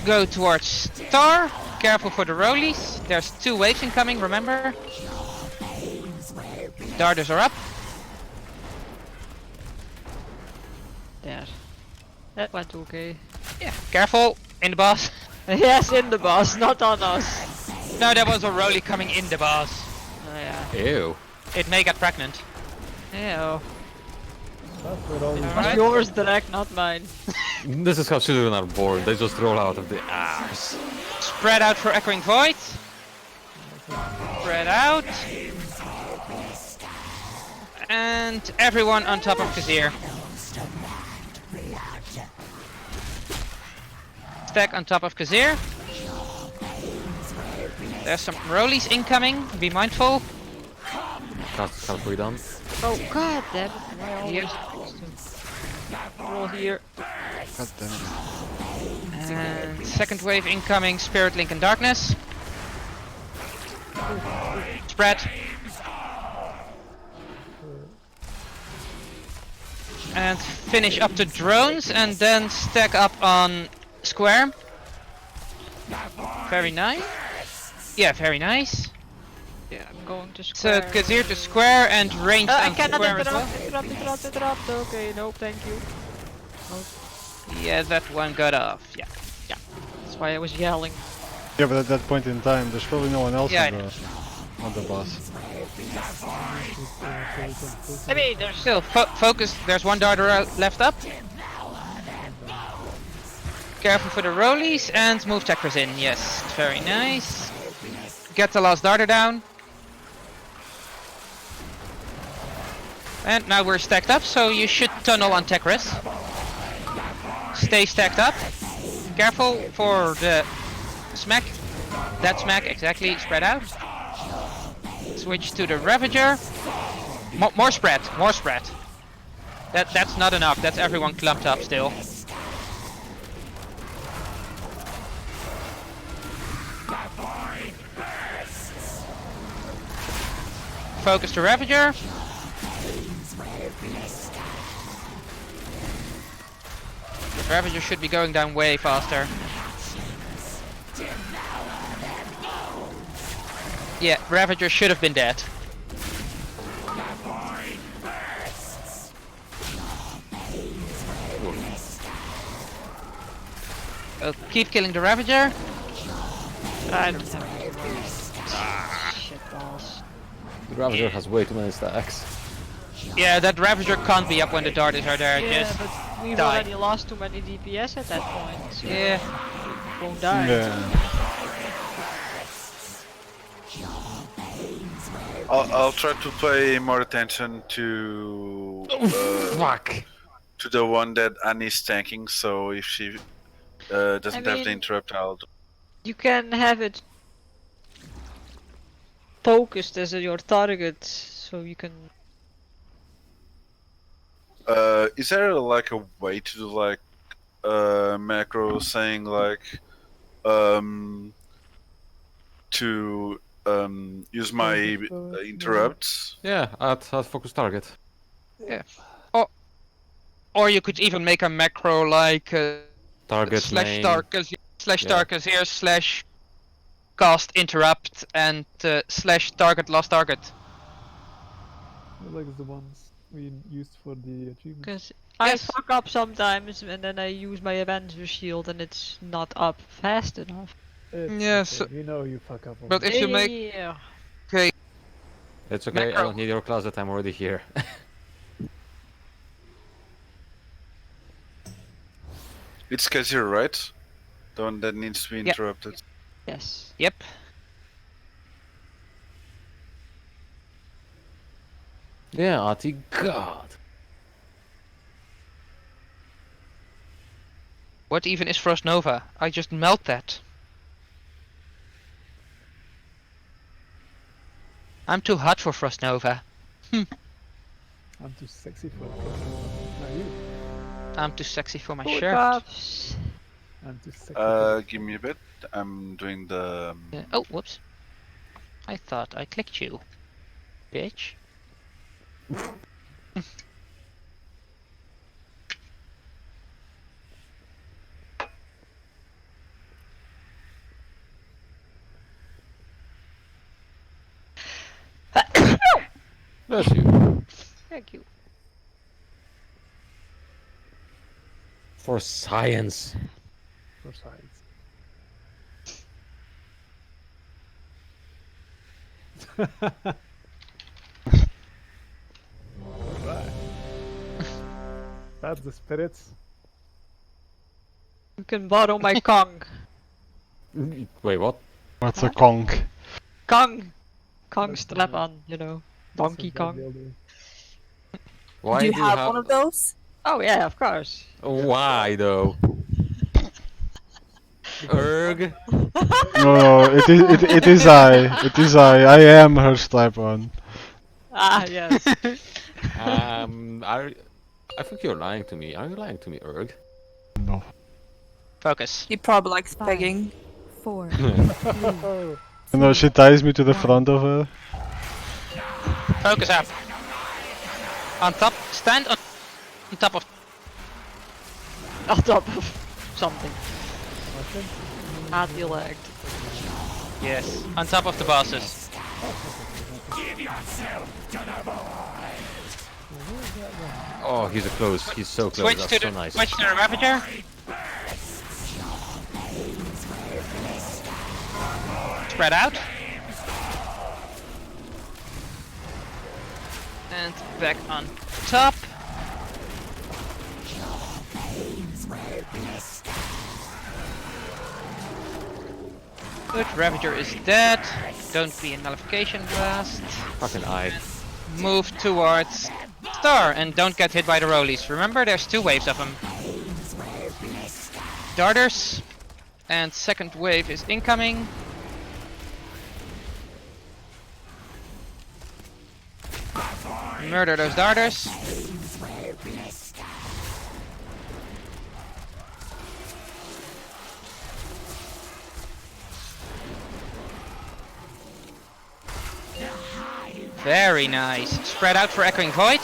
Go towards Star. Careful for the rollies. There's 2 waves incoming, remember? Darters are up. There. That went okay. Yeah, careful in the boss. Yes, in the boss, not on us. No, there was a rolly coming in the boss. Oh yeah. Ew. It may get pregnant. Ew. Alright. Yours, Drac, not mine. This is how children are born. They just roll out of the ass. Spread out for Echoing Void. Spread out. And everyone on top of Kazir. Stack on top of Kazir. There's some rollies incoming, be mindful. Cast halfway done. Oh god damn it, why always roll here. God damn it. And second wave incoming, Spirit Link and Darkness. Spread. And finish up the drones and then stack up on square. Very nice. Yeah, very nice. Yeah, I'm going to So square. Kazir to square and range I on cannot square as well. interrupt. Okay, no, thank you. Yeah, that one got off. Yeah. That's why I was yelling. Yeah, but at that point in time, there's probably no one else Yeah, on the boss. I mean, there's Still, focus. There's one darter left up. Careful for the rollies and move Tekras in. Yes, very nice. Get the last darter down. And now we're stacked up, so you should tunnel on Tekris. Stay stacked up. Careful for the smack. That smack, exactly. Spread out. Switch to the Ravager. More spread, more spread. That's not enough. That's everyone clumped up still. Focus to Ravager. Ravager should be going down way faster. Yeah, Ravager should have been dead. Keep killing the Ravager. I don't have any shit balls. The Ravager has way too many stacks. Yeah, that Ravager can't be up when the darters are there. Yeah, Just but we've die. already lost too many DPS at that point. So Yeah. won't die. Yeah. I'll try to pay more attention to Fuck. to the one that Annie's tanking. So if she doesn't have the mean- interrupt, I'll do. You can have it focused as your target, so you can. Is there like a way to do like macro saying like to use my interrupts? Yeah, at focus target. Yeah. Or you could even make a macro like Target slash main. Tarkus slash Yeah. Tarkus here slash cast interrupt and slash target last target. Like the ones we used for the achievement. Because I fuck up sometimes, and then I use my Avenger shield, and it's not up fast enough. It's okay. We know you fuck up. But if you make Yeah. okay, It's okay, I Macro. don't need your closet, I'm already here. It's Kazir, right? The one that needs to be Yep. interrupted. Yes. Yep. Yeah, Ati God. What even is Frost Nova? I just melt that. I'm too hot for Frost Nova. I'm too sexy for it. Not you. I'm too sexy for my Good shirt. buffs. I'm too sexy. Give me a bit. I'm doing the. Oh, whoops. I thought I clicked you. Bitch. Bless you. Thank you. For science. For science. Alright. That's the spirits. You can borrow my Kong. Wait, what? What's a conch? Kong! Kong strap on, you know. Donkey Kong. Why do you have one of those? Oh yeah, of course. Why though? Erg? No, it is I. It is I am her strap-on. Ah, yes. I think you're lying to me. Are you lying to me, Erg? No. Focus. He probably likes pegging. 4. You know, she ties me to the front of her. Focus up. On top. Stand on top of. On top of something. Ati lagged. Yes. On top of the bosses. Give yourself to the boy. Oh, he's close. He's so close. Switch That's to so the nice. switch to the Ravager. Spread out. And back on top. Ravager is dead. Don't be a nullification blast. Fucking eye. Move towards Star and don't get hit by the rollies. Remember, there's 2 waves of them. Darters. And second wave is incoming. Murder those darters. Very nice. Spread out for Echoing Void.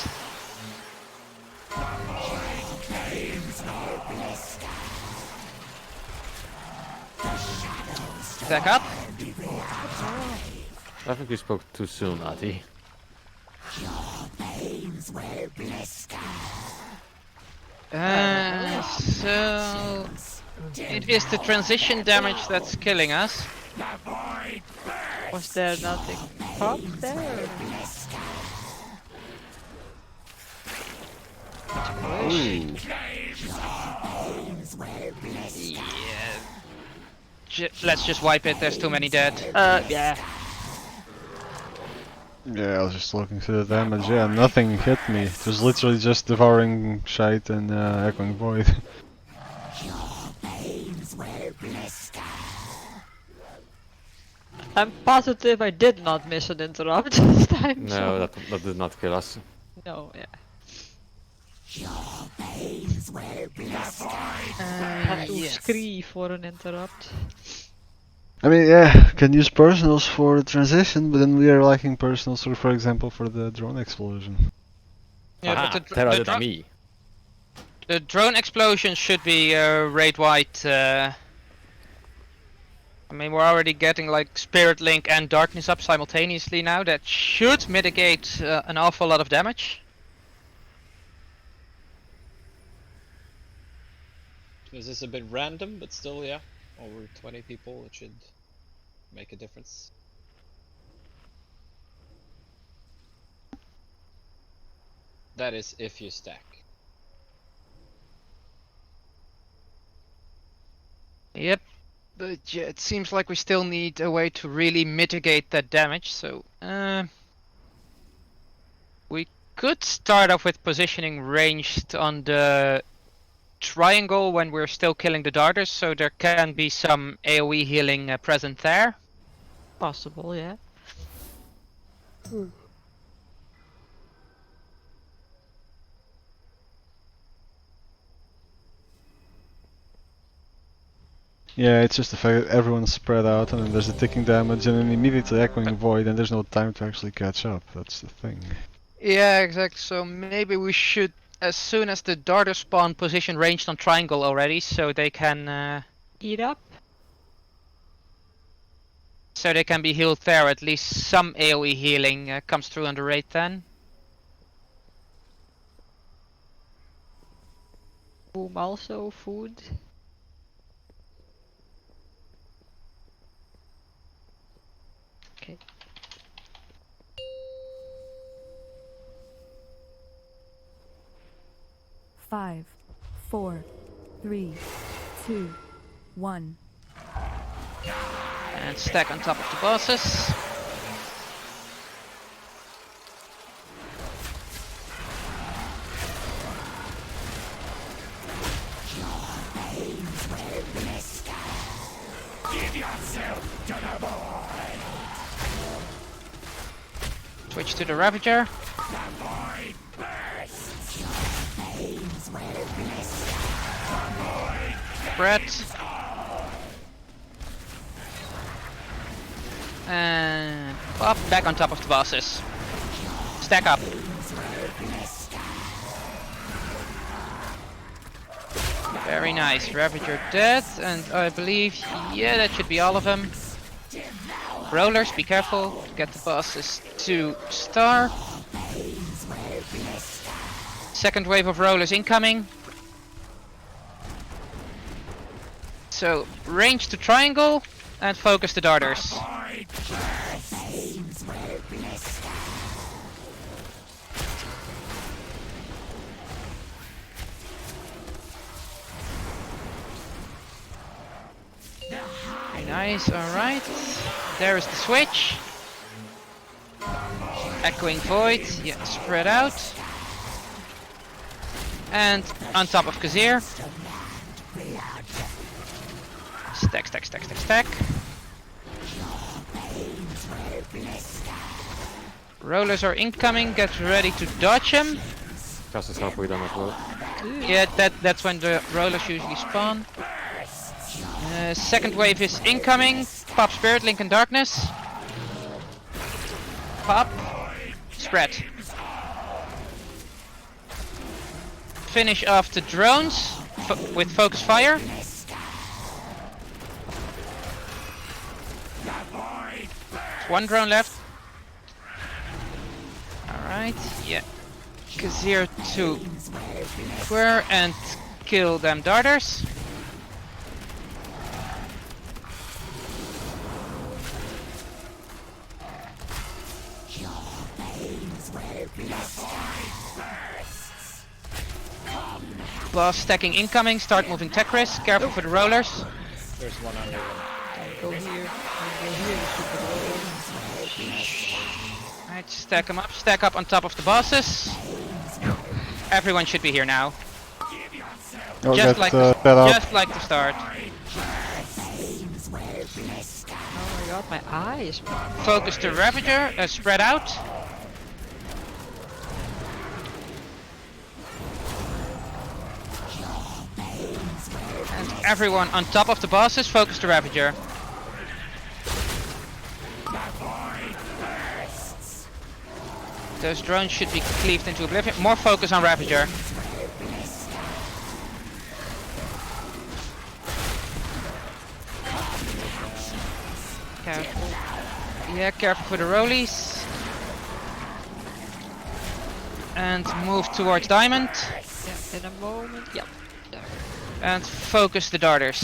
Back up. I think we spoke too soon, Ati. So it is the transition damage that's killing us. Was there nothing pop there? Yeah. Let's just wipe it, there's too many dead. Yeah. Yeah, I was just looking through the damage. Yeah, nothing hit me. It was literally just devouring shite and echoing void. I'm positive I did not miss an interrupt this time. No, that did not kill us. No, yeah. Had to scree for an interrupt. I mean, yeah, can use personals for the transition, but then we are lacking personals, for example, for the drone explosion. Yeah, but the drone explosion should be raid wide. I mean, we're already getting like Spirit Link and Darkness up simultaneously now. That should mitigate an awful lot of damage. This is a bit random, but still, yeah. Over 20 people, it should make a difference. That is if you stack. Yep, but yeah, it seems like we still need a way to really mitigate that damage, so we could start off with positioning ranged on the triangle when we're still killing the darters, so there can be some AoE healing present there. Possible, yeah. Yeah, it's just the fact that everyone's spread out and then there's the ticking damage and then immediately echoing void and there's no time to actually catch up. That's the thing. Yeah, exactly. So maybe we should, as soon as the darter spawn, position ranged on triangle already, so they can eat up. So they can be healed there. At least some AoE healing comes through on the raid then. Boom, also food. Okay. Five, 4, 3, 2, 1. And stack on top of the bosses. Switch to the Ravager. Brett. And pop back on top of the bosses. Stack up. Very nice. Ravager dead, and I believe, yeah, that should be all of them. Rollers, be careful. Get the bosses to star. Second wave of rollers incoming. So, range to triangle and focus the darters. Very Nice, alright. There is the switch. Echoing Void, yeah, spread out. And on top of Kazir. Stack, stack, stack, stack, stack. Rollers are incoming, get ready to dodge him. Cast is halfway done as well. Yeah, that's when the rollers usually spawn. Second wave is incoming. Pop Spirit, Link in Darkness. Pop. Spread. Finish off the drones with Focus Fire. One drone left. Alright, yeah. Kazir to square and kill them darters. Boss stacking incoming, start moving tech risk, careful for the rollers. There's one under him. Go here. Go here. Alright, stack up on top of the bosses. Everyone should be here now. Oh, Just like the start. Oh my god, my eyes. Focus the Ravager, spread out. And everyone on top of the bosses, focus the Ravager. Those drones should be cleaved into oblivion. More focus on Ravager. Careful. Yeah, careful for the rollies. And move towards Diamond. Yeah, in a moment. Yep. There. And focus the darters.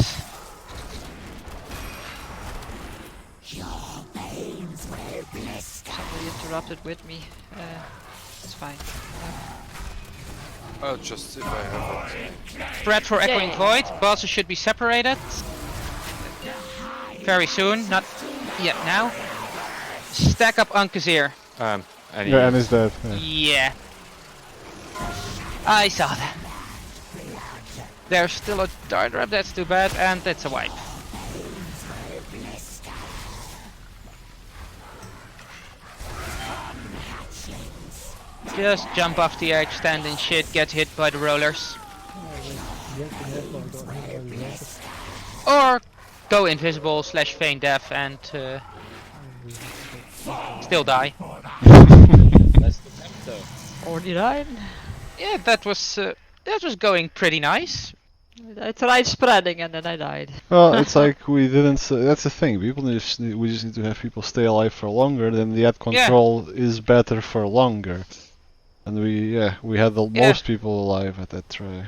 Somebody interrupted with me. It's fine. Oh, just if I have it. Spread for Echoing Void. Bosses should be separated. Very soon, not yet now. Stack up on Kazir. Yeah, and is dead. Yeah. I saw that. There's still a darter up, that's too bad, and it's a wipe. Just jump off the edge, stand in shit, get hit by the rollers. Or go invisible / feign death and still die. That's the attempt though. Or did I? Yeah, that was going pretty nice. I tried spreading and then I died. Well, it's like we didn't. That's the thing. We just need to have people stay alive for longer. Then the ad control is better for longer. And we had the most people alive at that try.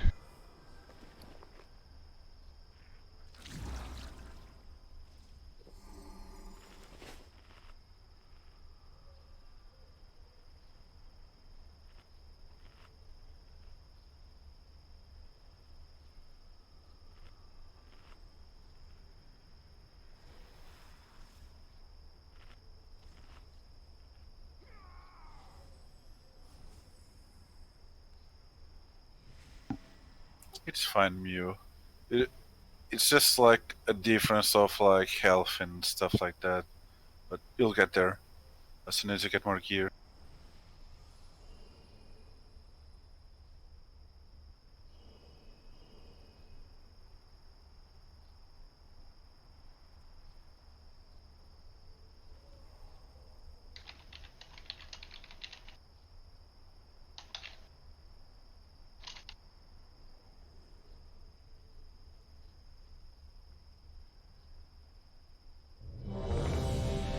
It's fine, Mew. It's just like a difference of like health and stuff like that. But you'll get there as soon as you get more gear.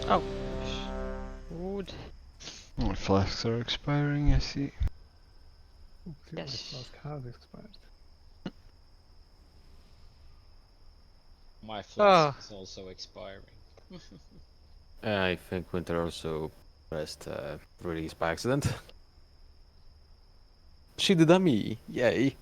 Oh. Good. Oh, flasks are expiring, I see. Yes. Flask has expired. My flask is also expiring. I think Winter also pressed release by accident. She did a me, yay!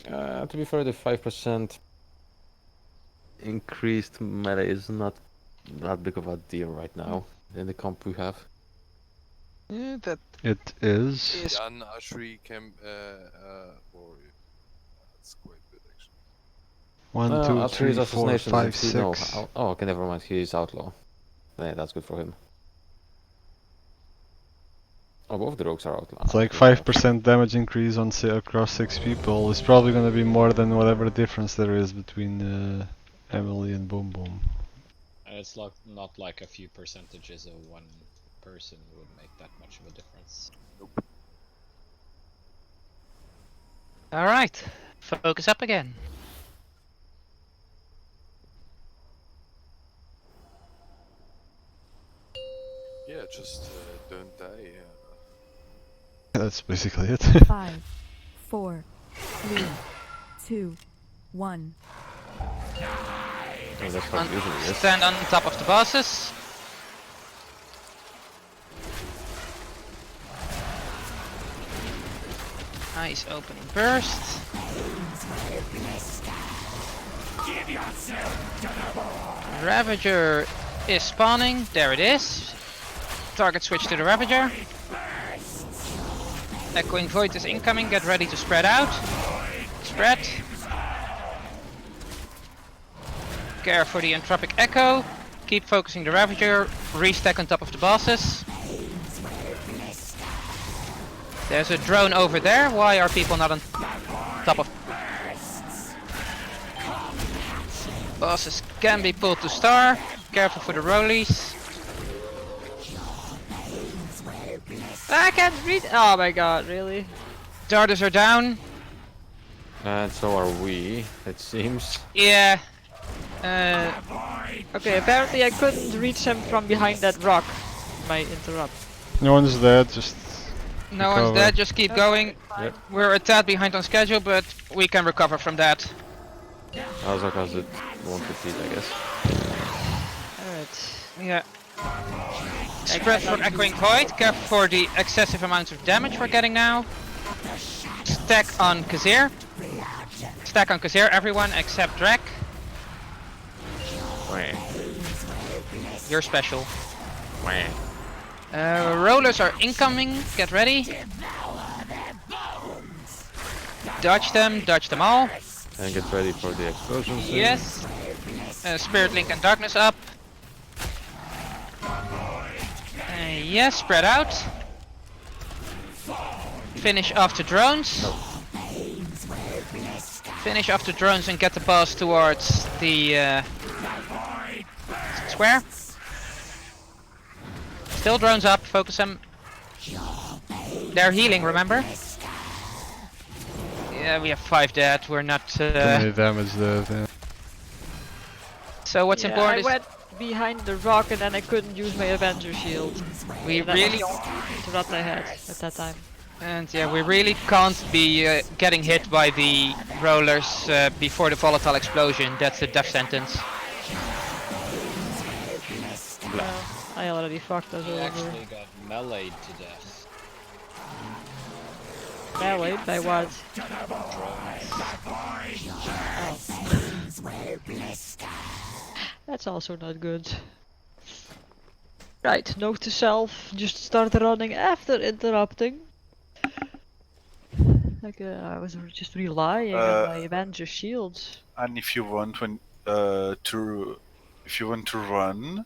To be fair, the 5% increased melee is not that big of a deal right now in the comp we have. Yeah, that It is. Jan Ashri can warrior. That's quite good actually. 1, 2, After his 3, 4, assassination, 5, he, no. 6. Oh, okay, never mind. He is outlaw. Yeah, that's good for him. Oh, both the rogues are outlaw. It's like Okay, 5% damage increase on across 6 people. It's probably gonna be more than whatever difference there is between Emily and Boom Boom. And it's like not like a few percentages of one person would make that much of a difference. Alright, focus up again. Yeah, just don't die. That's basically it. 5, 4, 3, 2, 1. Oh, that's how it usually is. Stand on top of the bosses. Nice opening burst. Ravager is spawning. There it is. Target switch to the Ravager. Echoing Void is incoming. Get ready to spread out. Spread. Care for the Entropic Echo. Keep focusing the Ravager. Restack on top of the bosses. There's a drone over there. Why are people not on top of... Bosses can be pulled to star. Careful for the rollies. I can't read. Oh my god, really? Darters are down. And so are we, it seems. Yeah. Okay, apparently I couldn't reach him from behind that rock. My interrupt. No one's dead, just No recover. one's dead, just keep going. Yep. We're a tad behind on schedule, but we can recover from that. As long as it won't repeat, I guess. Alright. Yeah. Spread for Echoing Void. Careful for the excessive amounts of damage we're getting now. Stack on Kazir. Stack on Kazir, everyone except Drek. You're special. Rollers are incoming. Get ready. Dodge them all. And get ready for the explosions. Yes. Spirit Link and Darkness up. Yes, spread out. Finish off the drones. Finish off the drones and get the boss towards the square. Still drones up, focus them. They're healing, remember? Yeah, we have 5 dead, we're not... Too many damage there. Yeah. So what's important I is... went behind the rock and then I couldn't use my Avenger shield. We That really... was the interrupt I had at that time. And yeah, we really can't be getting hit by the rollers before the volatile explosion. That's a death sentence. Well, I already fucked us I over. actually got meleeed to death. Melee? By what? Oh. That's also not good. Right, note to self, just start running after interrupting. Like I was just relying on my Avenger shields. And if you want if you want to run,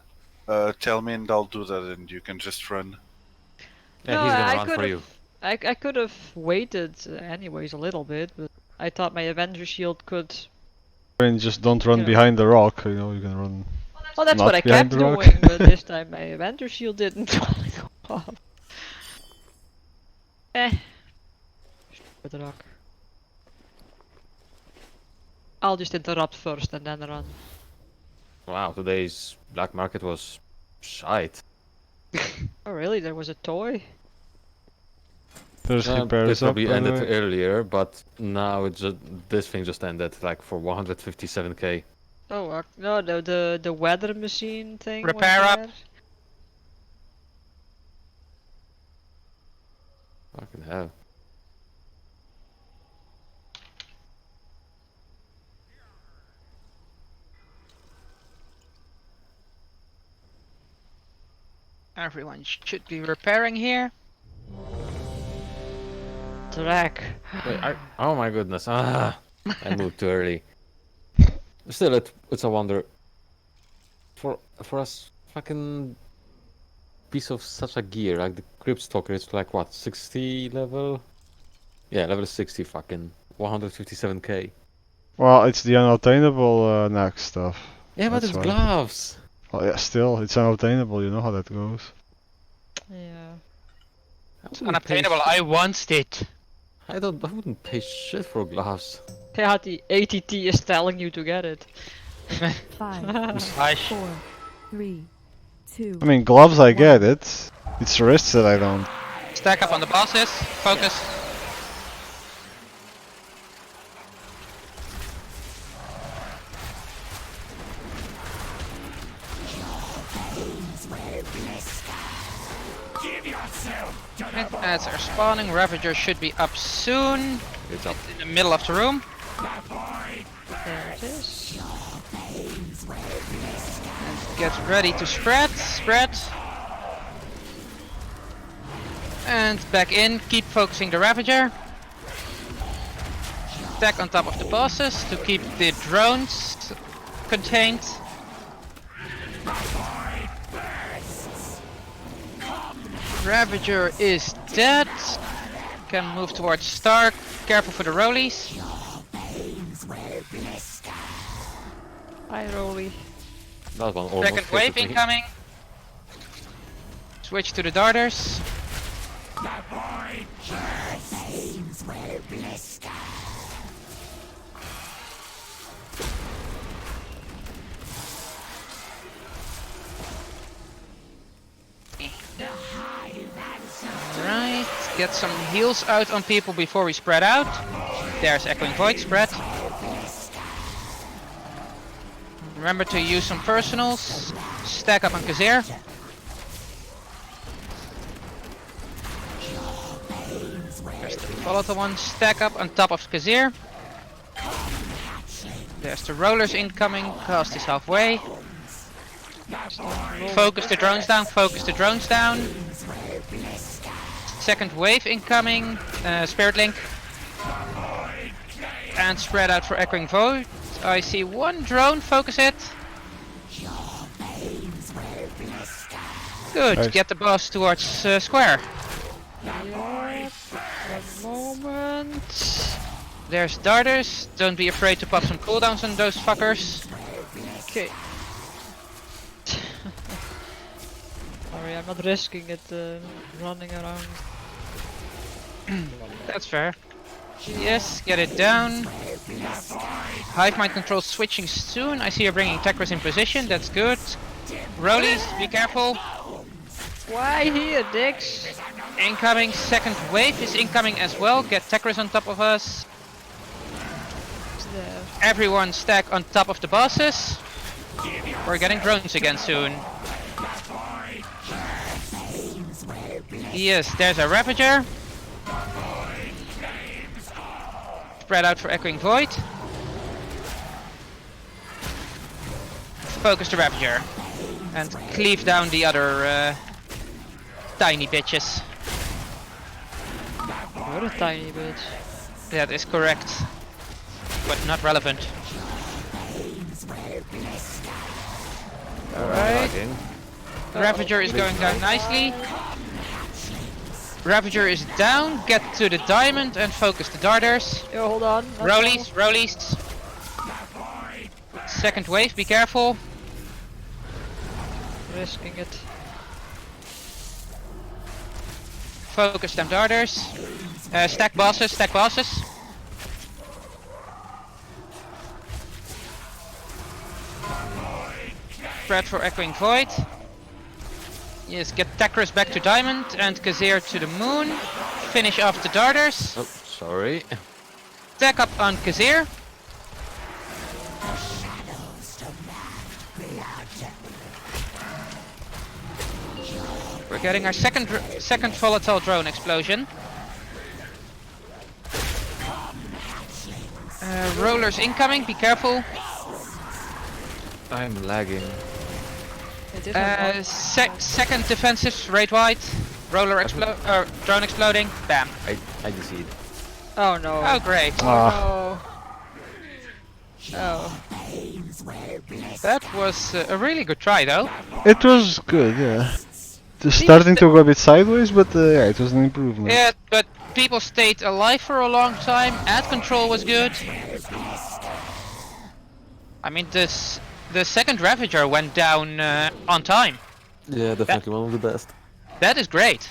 tell me and I'll do that, and you can just run. Yeah, he's gonna run for you. I could have waited anyways a little bit, but I thought my Avenger shield could... And just don't run behind the rock, you know, you can run. Well, that's not what I behind kept the rock. doing, but this time my Avenger shield didn't go off. With the rock. I'll just interrupt first and then run. Wow, today's black market was shite. Oh really? There was a toy? There's It repairs up, probably by the ended way. earlier, but now it's just this thing just ended like for 157k. Oh no, the weather machine thing. was Repair up. there. Fucking hell. Everyone should be repairing here. Drag. Wait, oh my goodness. I moved too early. Still, it's a wonder. For us fucking piece of such a gear, like the Crypt Stalker, it's like what, 60 level? Yeah, level 60 fucking 157k. Well, it's the unattainable next stuff. Yeah, but That's it's why. gloves. Well, yeah, still, it's unattainable, you know how that goes. Yeah. It's unobtainable. I want it. I wouldn't pay shit for gloves. Yeah, the ATT is telling you to get it. 5, Hush. 4, 3, 2. I mean, gloves I get it. It's the wrists that I don't. Stack up on the bosses. Focus. And as they're spawning, Ravager should be up soon. It's up. In the middle of the room. There it is. And get ready to spread. Spread. And back in. Keep focusing the Ravager. Stack on top of the bosses to keep the drones contained. Ravager is dead. Can move towards Stark. Careful for the rollies. Hi, Rolly. That one almost Second wave hit me. incoming. Switch to the darters. Right, get some heals out on people before we spread out. There's Echoing Void, spread. Remember to use some personals. Stack up on Kazir. There's the volatile one. Stack up on top of Kazir. There's the rollers incoming. Cast is halfway. Focus the drones down. Focus the drones down. Second wave incoming. Spirit Link. And spread out for Echoing Void. I see one drone. Focus it. Good. Nice. Get the boss towards square. Yeah, one moment. There's darters. Don't be afraid to pop some cooldowns on those fuckers. Okay. Sorry, I'm not risking it running around. That's fair. Yes, get it down. Hivemind control switching soon. I see you're bringing Tekris in position. That's good. Rollies, be careful. Why here, dicks? Incoming. Second wave is incoming as well. Get Tekris on top of us. There. Everyone stack on top of the bosses. We're getting drones again soon. Yes, there's a Ravager. Spread out for Echoing Void. Focus the Ravager. And cleave down the other tiny bitches. You're a tiny bitch. That is correct. But not relevant. Alright. Ravager is going down nicely. Ravager is down. Get to the diamond and focus the darters. Yo, hold on. Rollies, rollies. Second wave, be careful. Risking it. Focus them darters. Stack bosses, stack bosses. Spread for Echoing Void. Yes, get Tekris back to diamond and Kazir to the moon. Finish off the darters. Oh, sorry. Stack up on Kazir. We're getting our second volatile drone explosion. Rollers incoming, be careful. I'm lagging. It is on Second defensive, raid wide. Roller explode, drone exploding. Bam. I decede. Oh no. Oh great. Oh no. Oh. That was a really good try though. It was good, yeah. Just starting to go a bit sideways, but yeah, it was an improvement. Yeah, but people stayed alive for a long time. Ad control was good. I mean, the second Ravager went down on time. Yeah, definitely one of the best. That is great.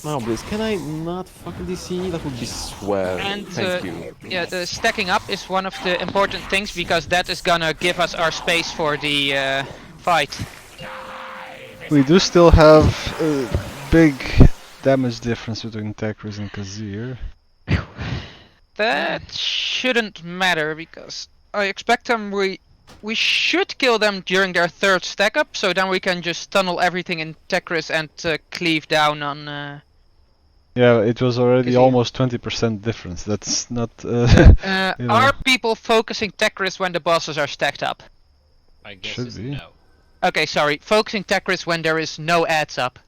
Now, please, can I not fucking DC? That would be swell. And Thank you. yeah, the stacking up is one of the important things because that is gonna give us our space for the fight. We do still have a big damage difference between Tekris and Kazir. That shouldn't matter because I expect them. We should kill them during their third stack up, so then we can just tunnel everything in Tekris and cleave down on. Yeah, it was already almost 20% difference. That's not. You know. Are people focusing Tekris when the bosses are stacked up? I guess Should it's be. no. Okay, sorry. Focusing Tekris when there is no ads up.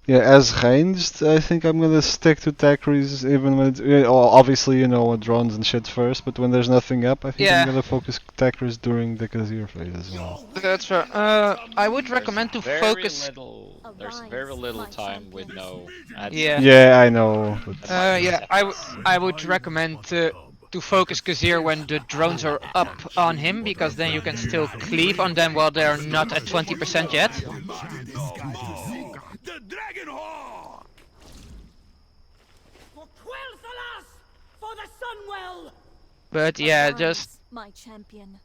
Yeah, as ranged, I think I'm gonna stick to Tekris even when obviously, you know, drones and shit first, but when there's nothing up, I think I'm gonna focus Tekris during the Kazir phase as well. That's right. I would recommend to focus. There's very little time with no ads. Yeah. Yeah, I know. But Yeah, I would recommend to focus Kazir when the drones are up on him, because then you can still cleave on them while they're not at 20% yet. The Dragon Hawk! For Quel'Thalas! For the Sunwell! But yeah, just my champion.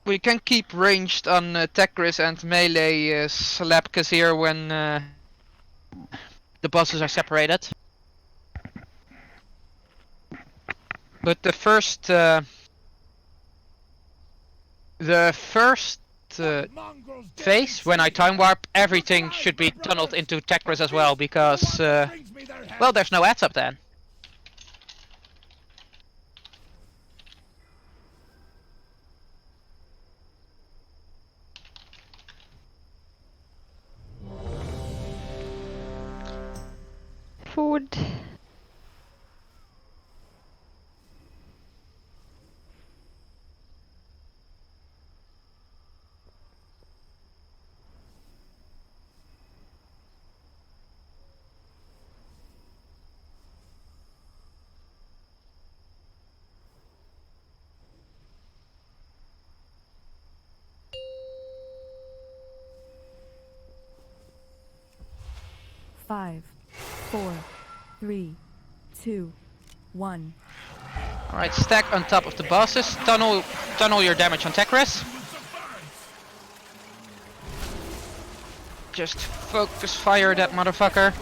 we can keep ranged on Tekris and melee slap Kazir when the bosses are separated. But the first phase, when I time warp, everything should be tunneled into Tekris as well, because well, there's no ads up then. Food. Five, 4, 3, 2, 1. Alright, stack on top of the bosses. Tunnel your damage on Tekris. Just focus fire that motherfucker.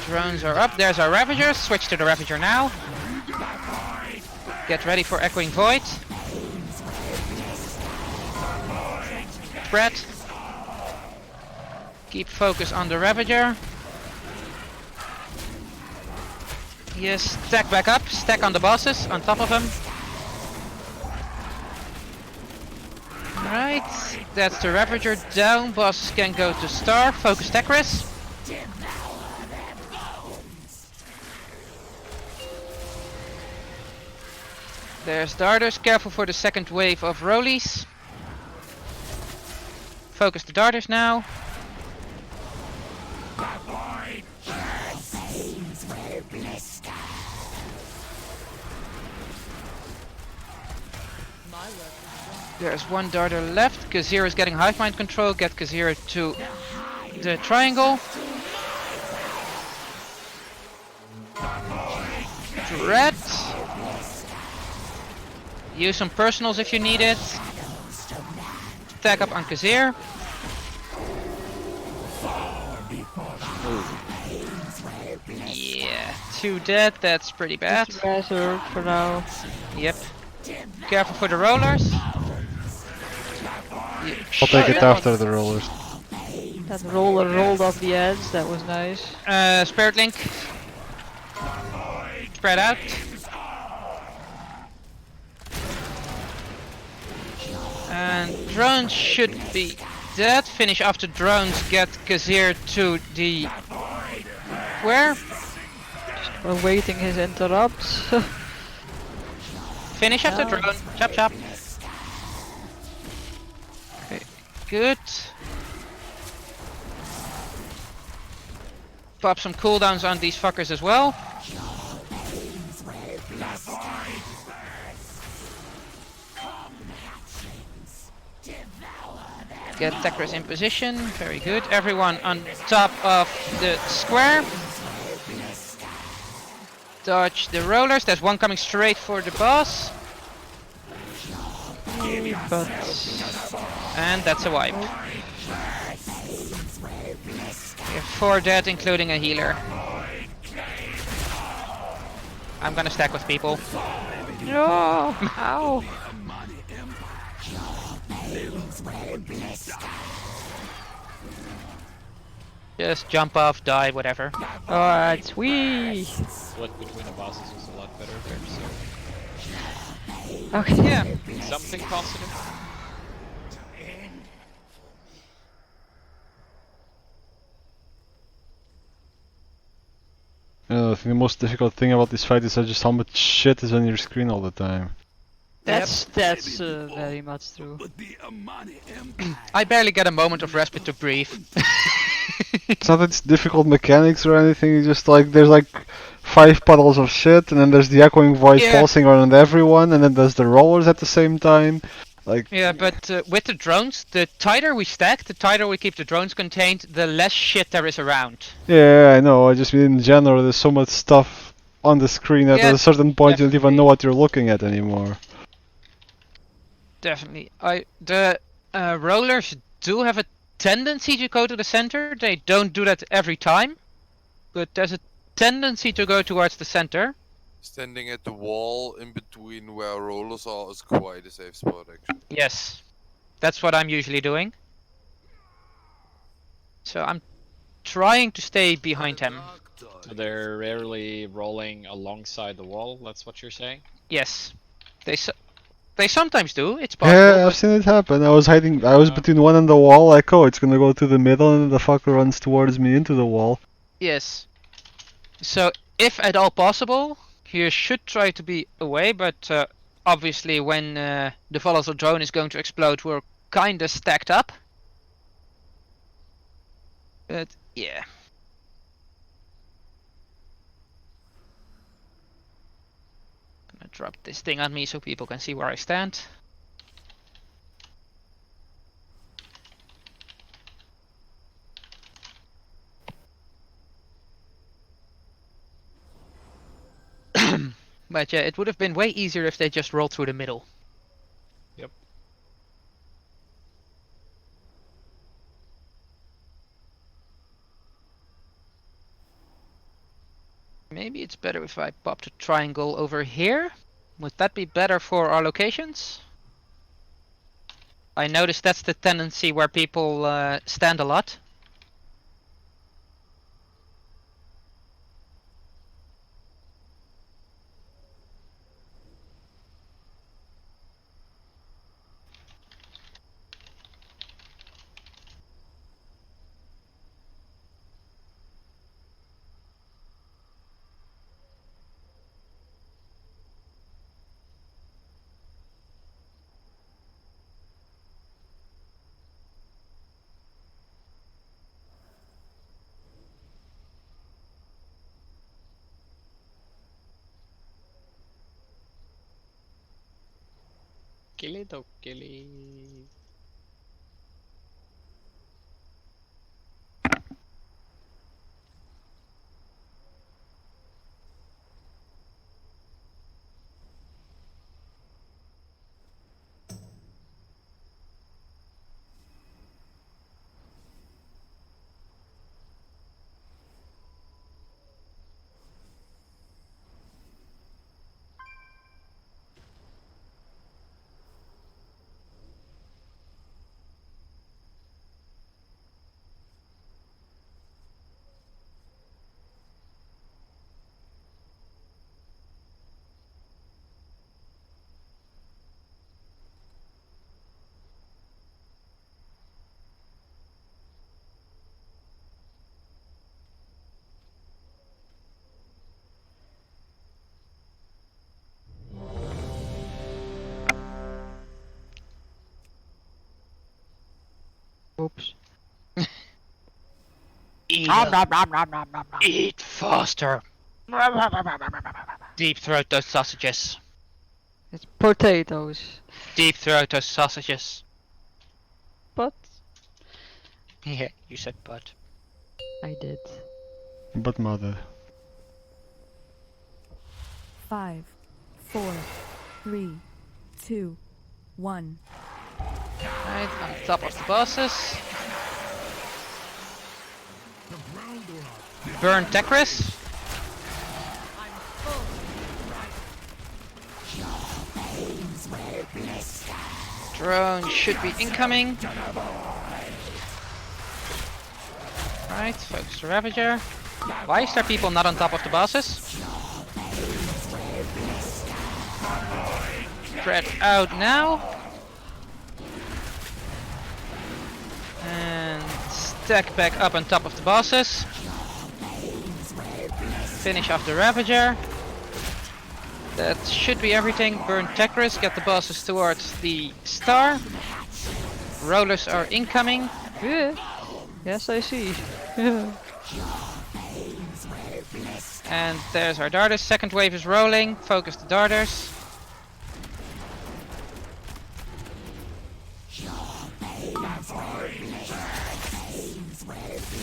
Drones are up. There's our Ravagers. Switch to the Ravager now. Get ready for Echoing Void. Spread. Keep focus on the Ravager. Yes, stack back up. Stack on the bosses, on top of them. Right, that's the Ravager down. Bosses can go to Star. Focus Tekris. There's Darters. Careful for the second wave of Rollies. Focus the Darters now. There's one Darter left. Kazir is getting Hivemind control. Get Kazir to the triangle. Red. Use some personals if you need it. Stack up on Kazir. Yeah, 2 dead, that's pretty bad. For now. Yep. Careful for the rollers. I'll take it after the rollers. That roller rolled off the edge, that was nice. Spirit Link. Spread out. And drones should be dead. Finish after drones, get Kazir to the square. Awaiting his interrupts. Finish after No. drone. Chop chop. Okay, good. Pop some cooldowns on these fuckers as well. Get Tekris in position, very good. Everyone on top of the square. Dodge the rollers, there's one coming straight for the boss. But... And that's a wipe. We have 4 dead, including a healer. I'm gonna stack with people. No! Ow! Just jump off, die, whatever. Alright, sweet! Split between the bosses was a lot better there, so... Okay. Yeah. Something positive. I think the most difficult thing about this fight is just how much shit is on your screen all the time. That's very much true. I barely get a moment of respite to breathe. It's not that it's difficult mechanics or anything, it's just like there's like 5 puddles of shit, and then there's the echoing voice pulsing around everyone, and then there's the rollers at the same time. Like Yeah, but with the drones, the tighter we stack, the tighter we keep the drones contained, the less shit there is around. yeah, I know, I just mean in general there's so much stuff on the screen that at a certain point you don't even know what you're looking at anymore. Definitely. The rollers do have a tendency to go to the center. They don't do that every time, but there's a tendency to go towards the center. Standing at the wall in between where rollers are is quite a safe spot, actually. Yes, that's what I'm usually doing. So I'm trying to stay behind him. So they're rarely rolling alongside the wall, that's what you're saying? Yes, they sometimes do. It's possible. Yeah, I've seen it happen. I was between one and the wall, like, oh, it's gonna go to the middle, and then the fucker runs towards me into the wall. Yes. So if at all possible, you should try to be away, but obviously when the volatile drone is going to explode, we're kinda stacked up. But yeah. Gonna drop this thing on me so people can see where I stand. But yeah, it would have been way easier if they just rolled through the middle. Yep. Maybe it's better if I popped a triangle over here. Would that be better for our locations? I noticed that's the tendency where people stand a lot. Killy do killy. Oops. Eat, eat faster. Deep throat those sausages. It's potatoes. Deep throat those sausages. But Yeah, you said but. I did. But mother. 5, 4, 3, 2, 1. Right, on top of the bosses. Burn Tekris. Drone should be incoming. Right, focus the Ravager. Why is there people not on top of the bosses? Spread out now. And stack back up on top of the bosses. Finish off the Ravager. That should be everything. Burn Tekris, get the bosses towards the star. Rollers are incoming. Yeah. Yes, I see. And there's our darters. Second wave is rolling. Focus the darters.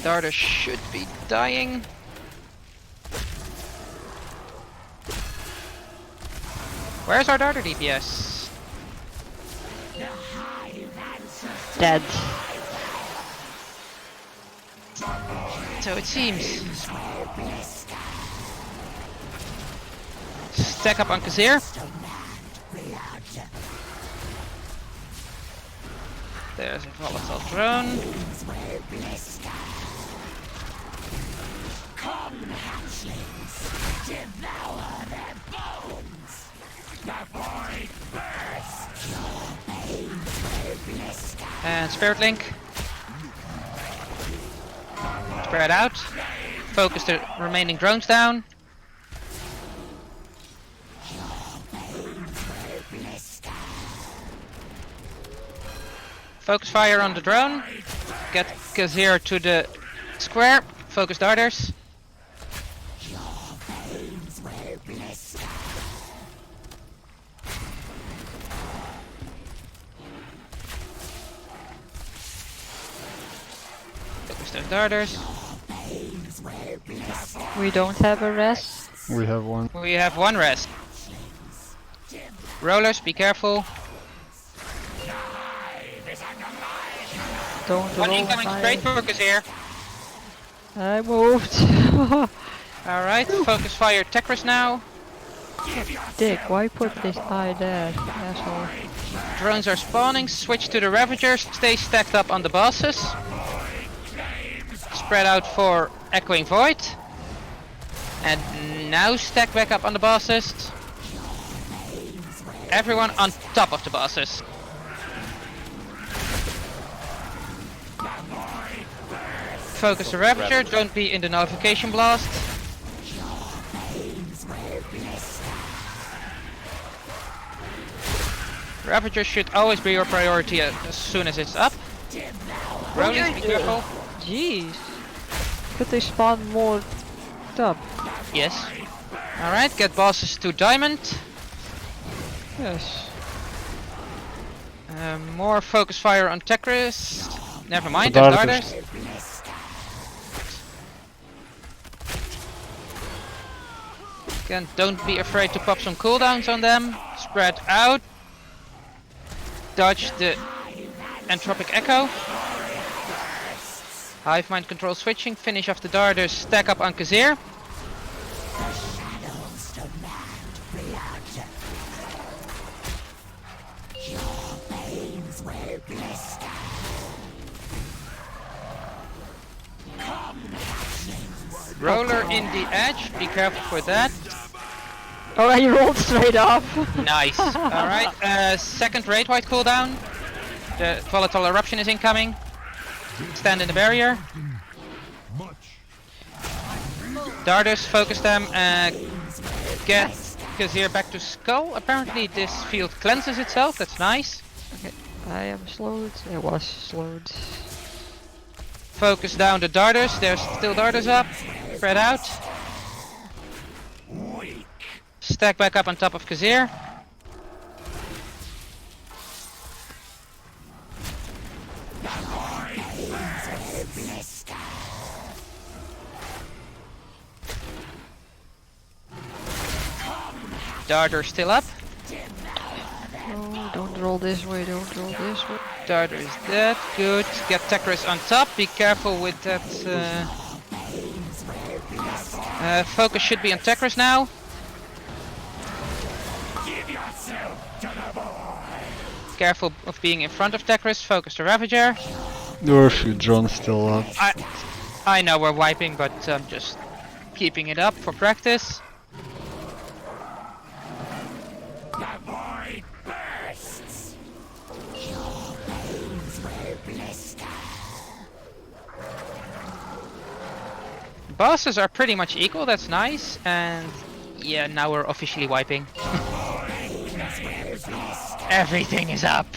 Darters should be dying. Where's our darter DPS? Dead. So it seems. Stack up on Kazir. There's a volatile drone. And Spirit Link. Spread out. Focus the remaining drones down. Focus fire on the drone. Get Kazir to the square. Focus darters. Focus those darters. We don't have a rest. We have one. We have one rest. Rollers, be careful. Don't One roll incoming my- straight focus here. I moved. Alright, focus fire Tekris now. Dick, why put this eye there, asshole? Drones are spawning, switch to the Ravagers, stay stacked up on the bosses. Spread out for Echoing Void. And now stack back up on the bosses. Everyone on top of the bosses. Focus the Ravager, don't be in the notification blast. Ravager should always be your priority as soon as it's up. Rollies, be careful. Jeez. Could they spawn more top? Yes. Alright, get bosses to diamond. Yes. More focus fire on Tekris. Never mind, The there's darters. darters. Again, don't be afraid to pop some cooldowns on them. Spread out. Dodge the Entropic Echo. Hivemind control switching. Finish off the darters. Stack up on Kazir. Roller in the edge. Be careful for that. Oh, he rolled straight off. Nice. Alright, second raid white cooldown. The volatile eruption is incoming. Stand in the barrier. Darters, focus them. Get Kazir back to skull. Apparently this field cleanses itself. That's nice. Okay, I am slowed. I was slowed. Focus down the darters. There's still darters up. Spread out. Stack back up on top of Kazir. Darter still up. No, don't roll this way, don't roll this way. Darter is dead. Good. Get Tekris on top. Be careful with that. Focus should be on Tekris now. Careful of being in front of Tekris. Focus the Ravager. There are a few drones still up. I know we're wiping, but I'm just keeping it up for practice. Bosses are pretty much equal, that's nice, and yeah, now we're officially wiping. Everything is up!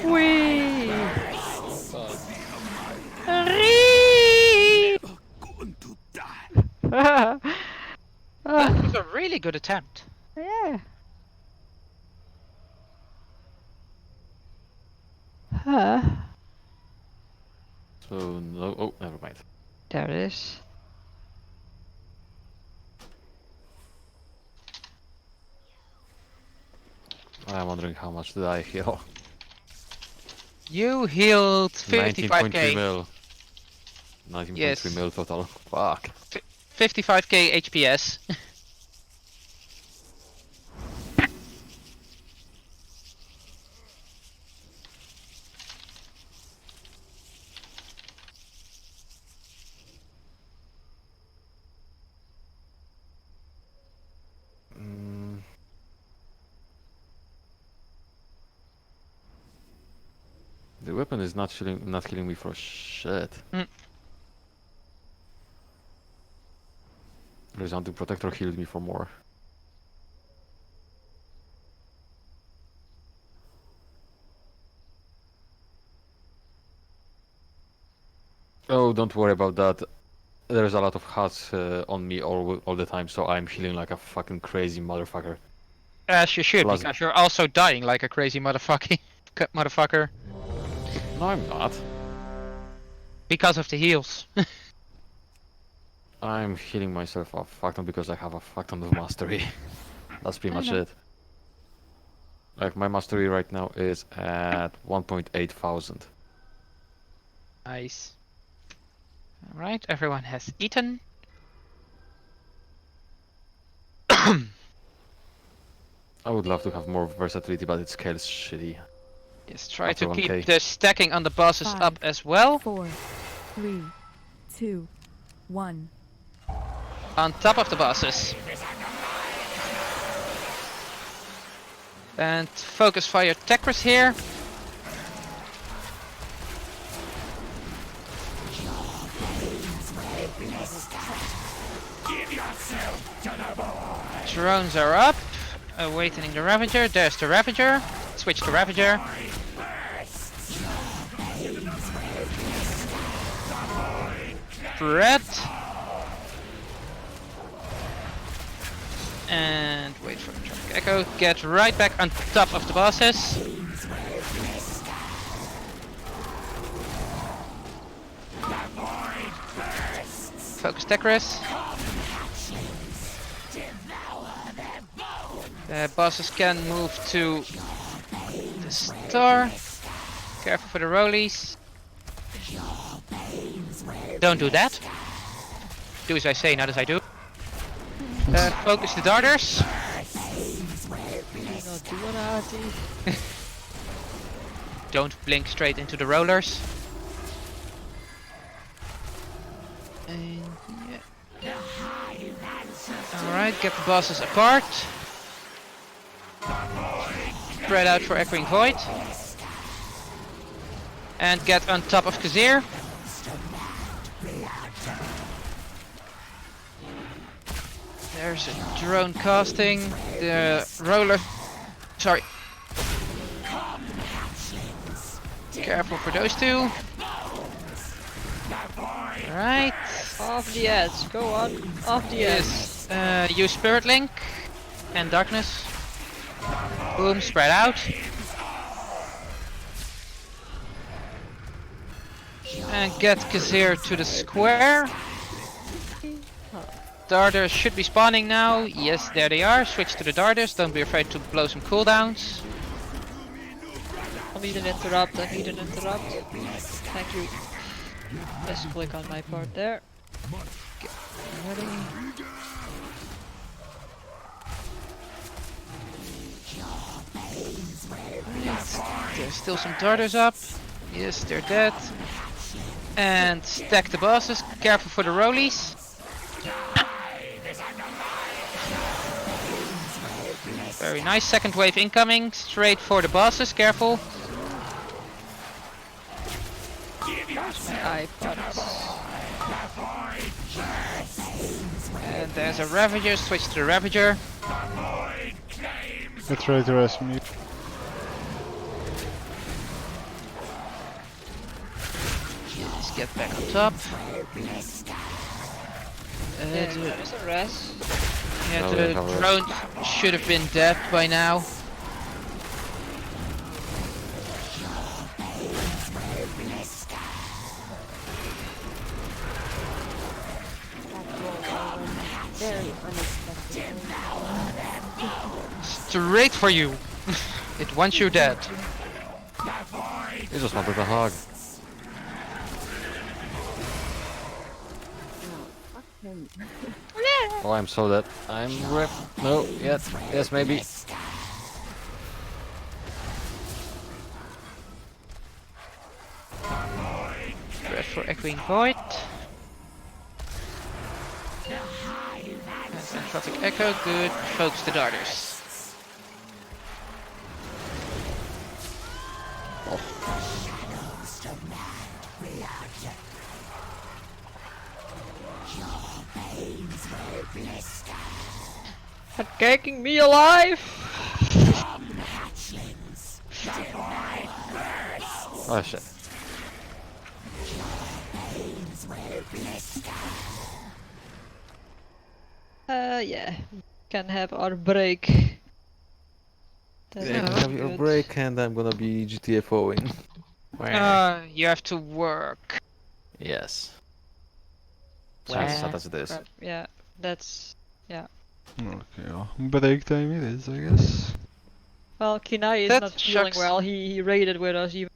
Whee! That was a really good attempt. Yeah. So no. Oh, never mind. There it is. I'm wondering how much did I heal? You healed 19.3 55k. mil. 19.3 mil total. Fuck. 55k HPS. The weapon is not killing me for shit. Horizontal Protector healed me for more. Oh, don't worry about that. There's a lot of huts on me all the time, so I'm healing like a fucking crazy motherfucker. As you should, Plus- because you're also dying like a crazy motherfucker. No, I'm not. Because of the heals. I'm healing myself a fuck ton because I have a fuck ton of mastery. That's pretty much it. Like, my mastery right now is at 1.8 thousand. Nice. Alright, everyone has eaten. I would love to have more versatility, but it scales shitty. Just try After to 1K. keep the stacking on the bosses up as well. 4, 3, 2, 1. On top of the bosses. And focus fire Tekris here. Drones are up. Awaiting the Ravager. There's the Ravager. Switch to Ravager. Spread. And wait for the traffic echo. Get right back on top of the bosses. Focus Tekris. The bosses can move to the star. Careful for the rollies. Don't do that. Do as I say, not as I do. Focus the darters. Don't blink straight into the rollers. And yeah. Alright, get the bosses apart. Spread out for Echoing Void. And get on top of Kazir. There's a drone casting. The roller. Sorry. Careful for those two. Alright. Off the edge. Go on. Off the edge. Yes. Use Spirit Link and Darkness. Boom, spread out. And get Kazir to the square. Darters should be spawning now. Yes, there they are. Switch to the Darters. Don't be afraid to blow some cooldowns. I need an interrupt. I need an interrupt. Thank you. Just click on my part there. Get ready. Right. There's still some Darters up. Yes, they're dead. And stack the bosses. Careful for the rollies. Very nice. Second wave incoming. Straight for the bosses. Careful. My iPods. And there's a Ravager. Switch to the Ravager. Let's try to rest me. Let's get back on top. There's a rest. Yeah, No, the we don't have a drone should have been dead by now. Very unexpected. Straight for you. It wants you dead. He just wanted a hug. Oh, I'm so dead. I'm rip. No, yes, yes, maybe. Red for Echoing Void. And Traffic Echo, good. Focus the Darters. Caking me alive! Oh shit. Yeah. Can have our break. That's Yeah, not have your good. break and I'm gonna be GTFOing. You have to work. Yes. Well, Sad as it is. Crap, yeah, that's... yeah. Okay, well, break time it is, I guess. Well, Kinai is That not feeling shucks. well. He raided with us even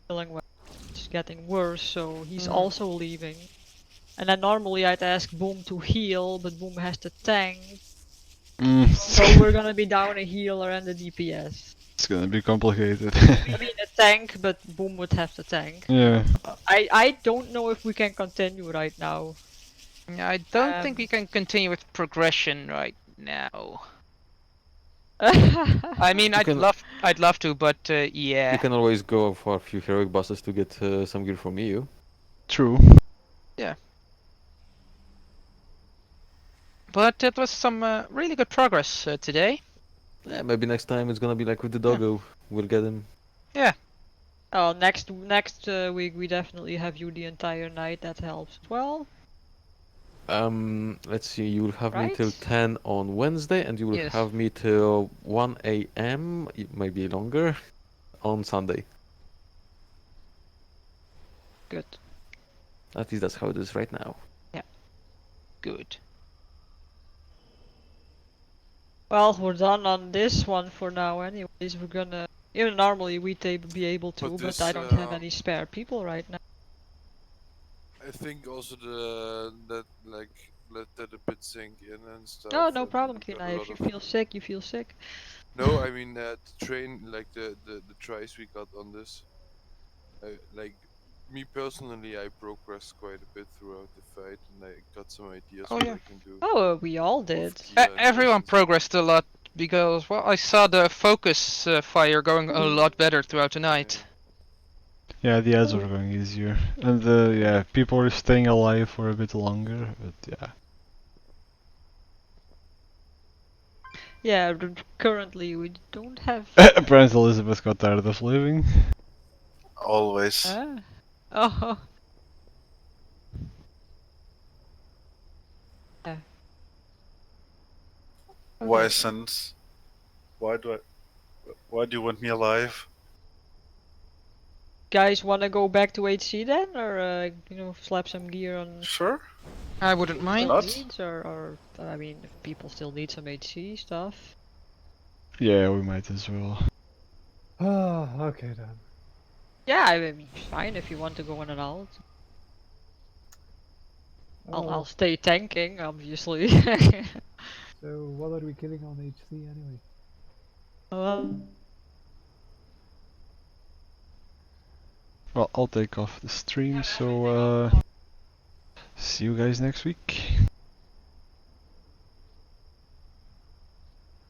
feeling well. It's getting worse, so he's also leaving. And then normally I'd ask Boom to heal, but Boom has the tank. So we're gonna be down a healer and a DPS. It's gonna be complicated. I mean a tank, but Boom would have the tank. Yeah. I don't know if we can continue right now. I don't think we can continue with progression right now. I mean, I'd love to, but yeah. You can always go for a few heroic bosses to get some gear from EU. True. Yeah. But it was some really good progress today. Yeah, maybe next time it's gonna be like with the doggo. We'll get him. Yeah. Oh, next week we definitely have you the entire night. That helps as well. Let's see. You will have me Right? till 10 on Wednesday, and you will Yes. have me till 1 a.m. Maybe longer on Sunday. Good. At least that's how it is right now. Good. Well, we're done on this one for now. Anyways, we're gonna. Even normally we'd be able to, But but this, I don't have any spare people right now. I think also that like let that a bit sink in and stuff. Oh, no and problem, we have a Kina. If lot you of- feel sick, you feel sick. No, I mean the train, like the tries we got on this. Like me personally, I progressed quite a bit throughout the fight, and I got some ideas Oh, what yeah. I can do. Oh, we all did. Everyone progressed a lot because, well, I saw the focus fire going a lot better throughout the night. Yeah, the ads were going easier. And yeah, people were staying alive for a bit longer, but yeah. Yeah, currently we don't have. Apparently Elizabeth got tired of living. Always. Oh. Yeah. Why, Okay. Sense? Why do you want me alive? Guys, wanna go back to HC then, or you know, slap some gear on? Sure. I wouldn't mind. Not. Needs, or I mean, if people still need some HC stuff. Yeah, we might as well. Ah, okay then. Yeah, I mean, fine if you want to go on an alt. I'll stay tanking, obviously. So what are we killing on HC anyway? Well, I'll take off the stream, so see you guys next week.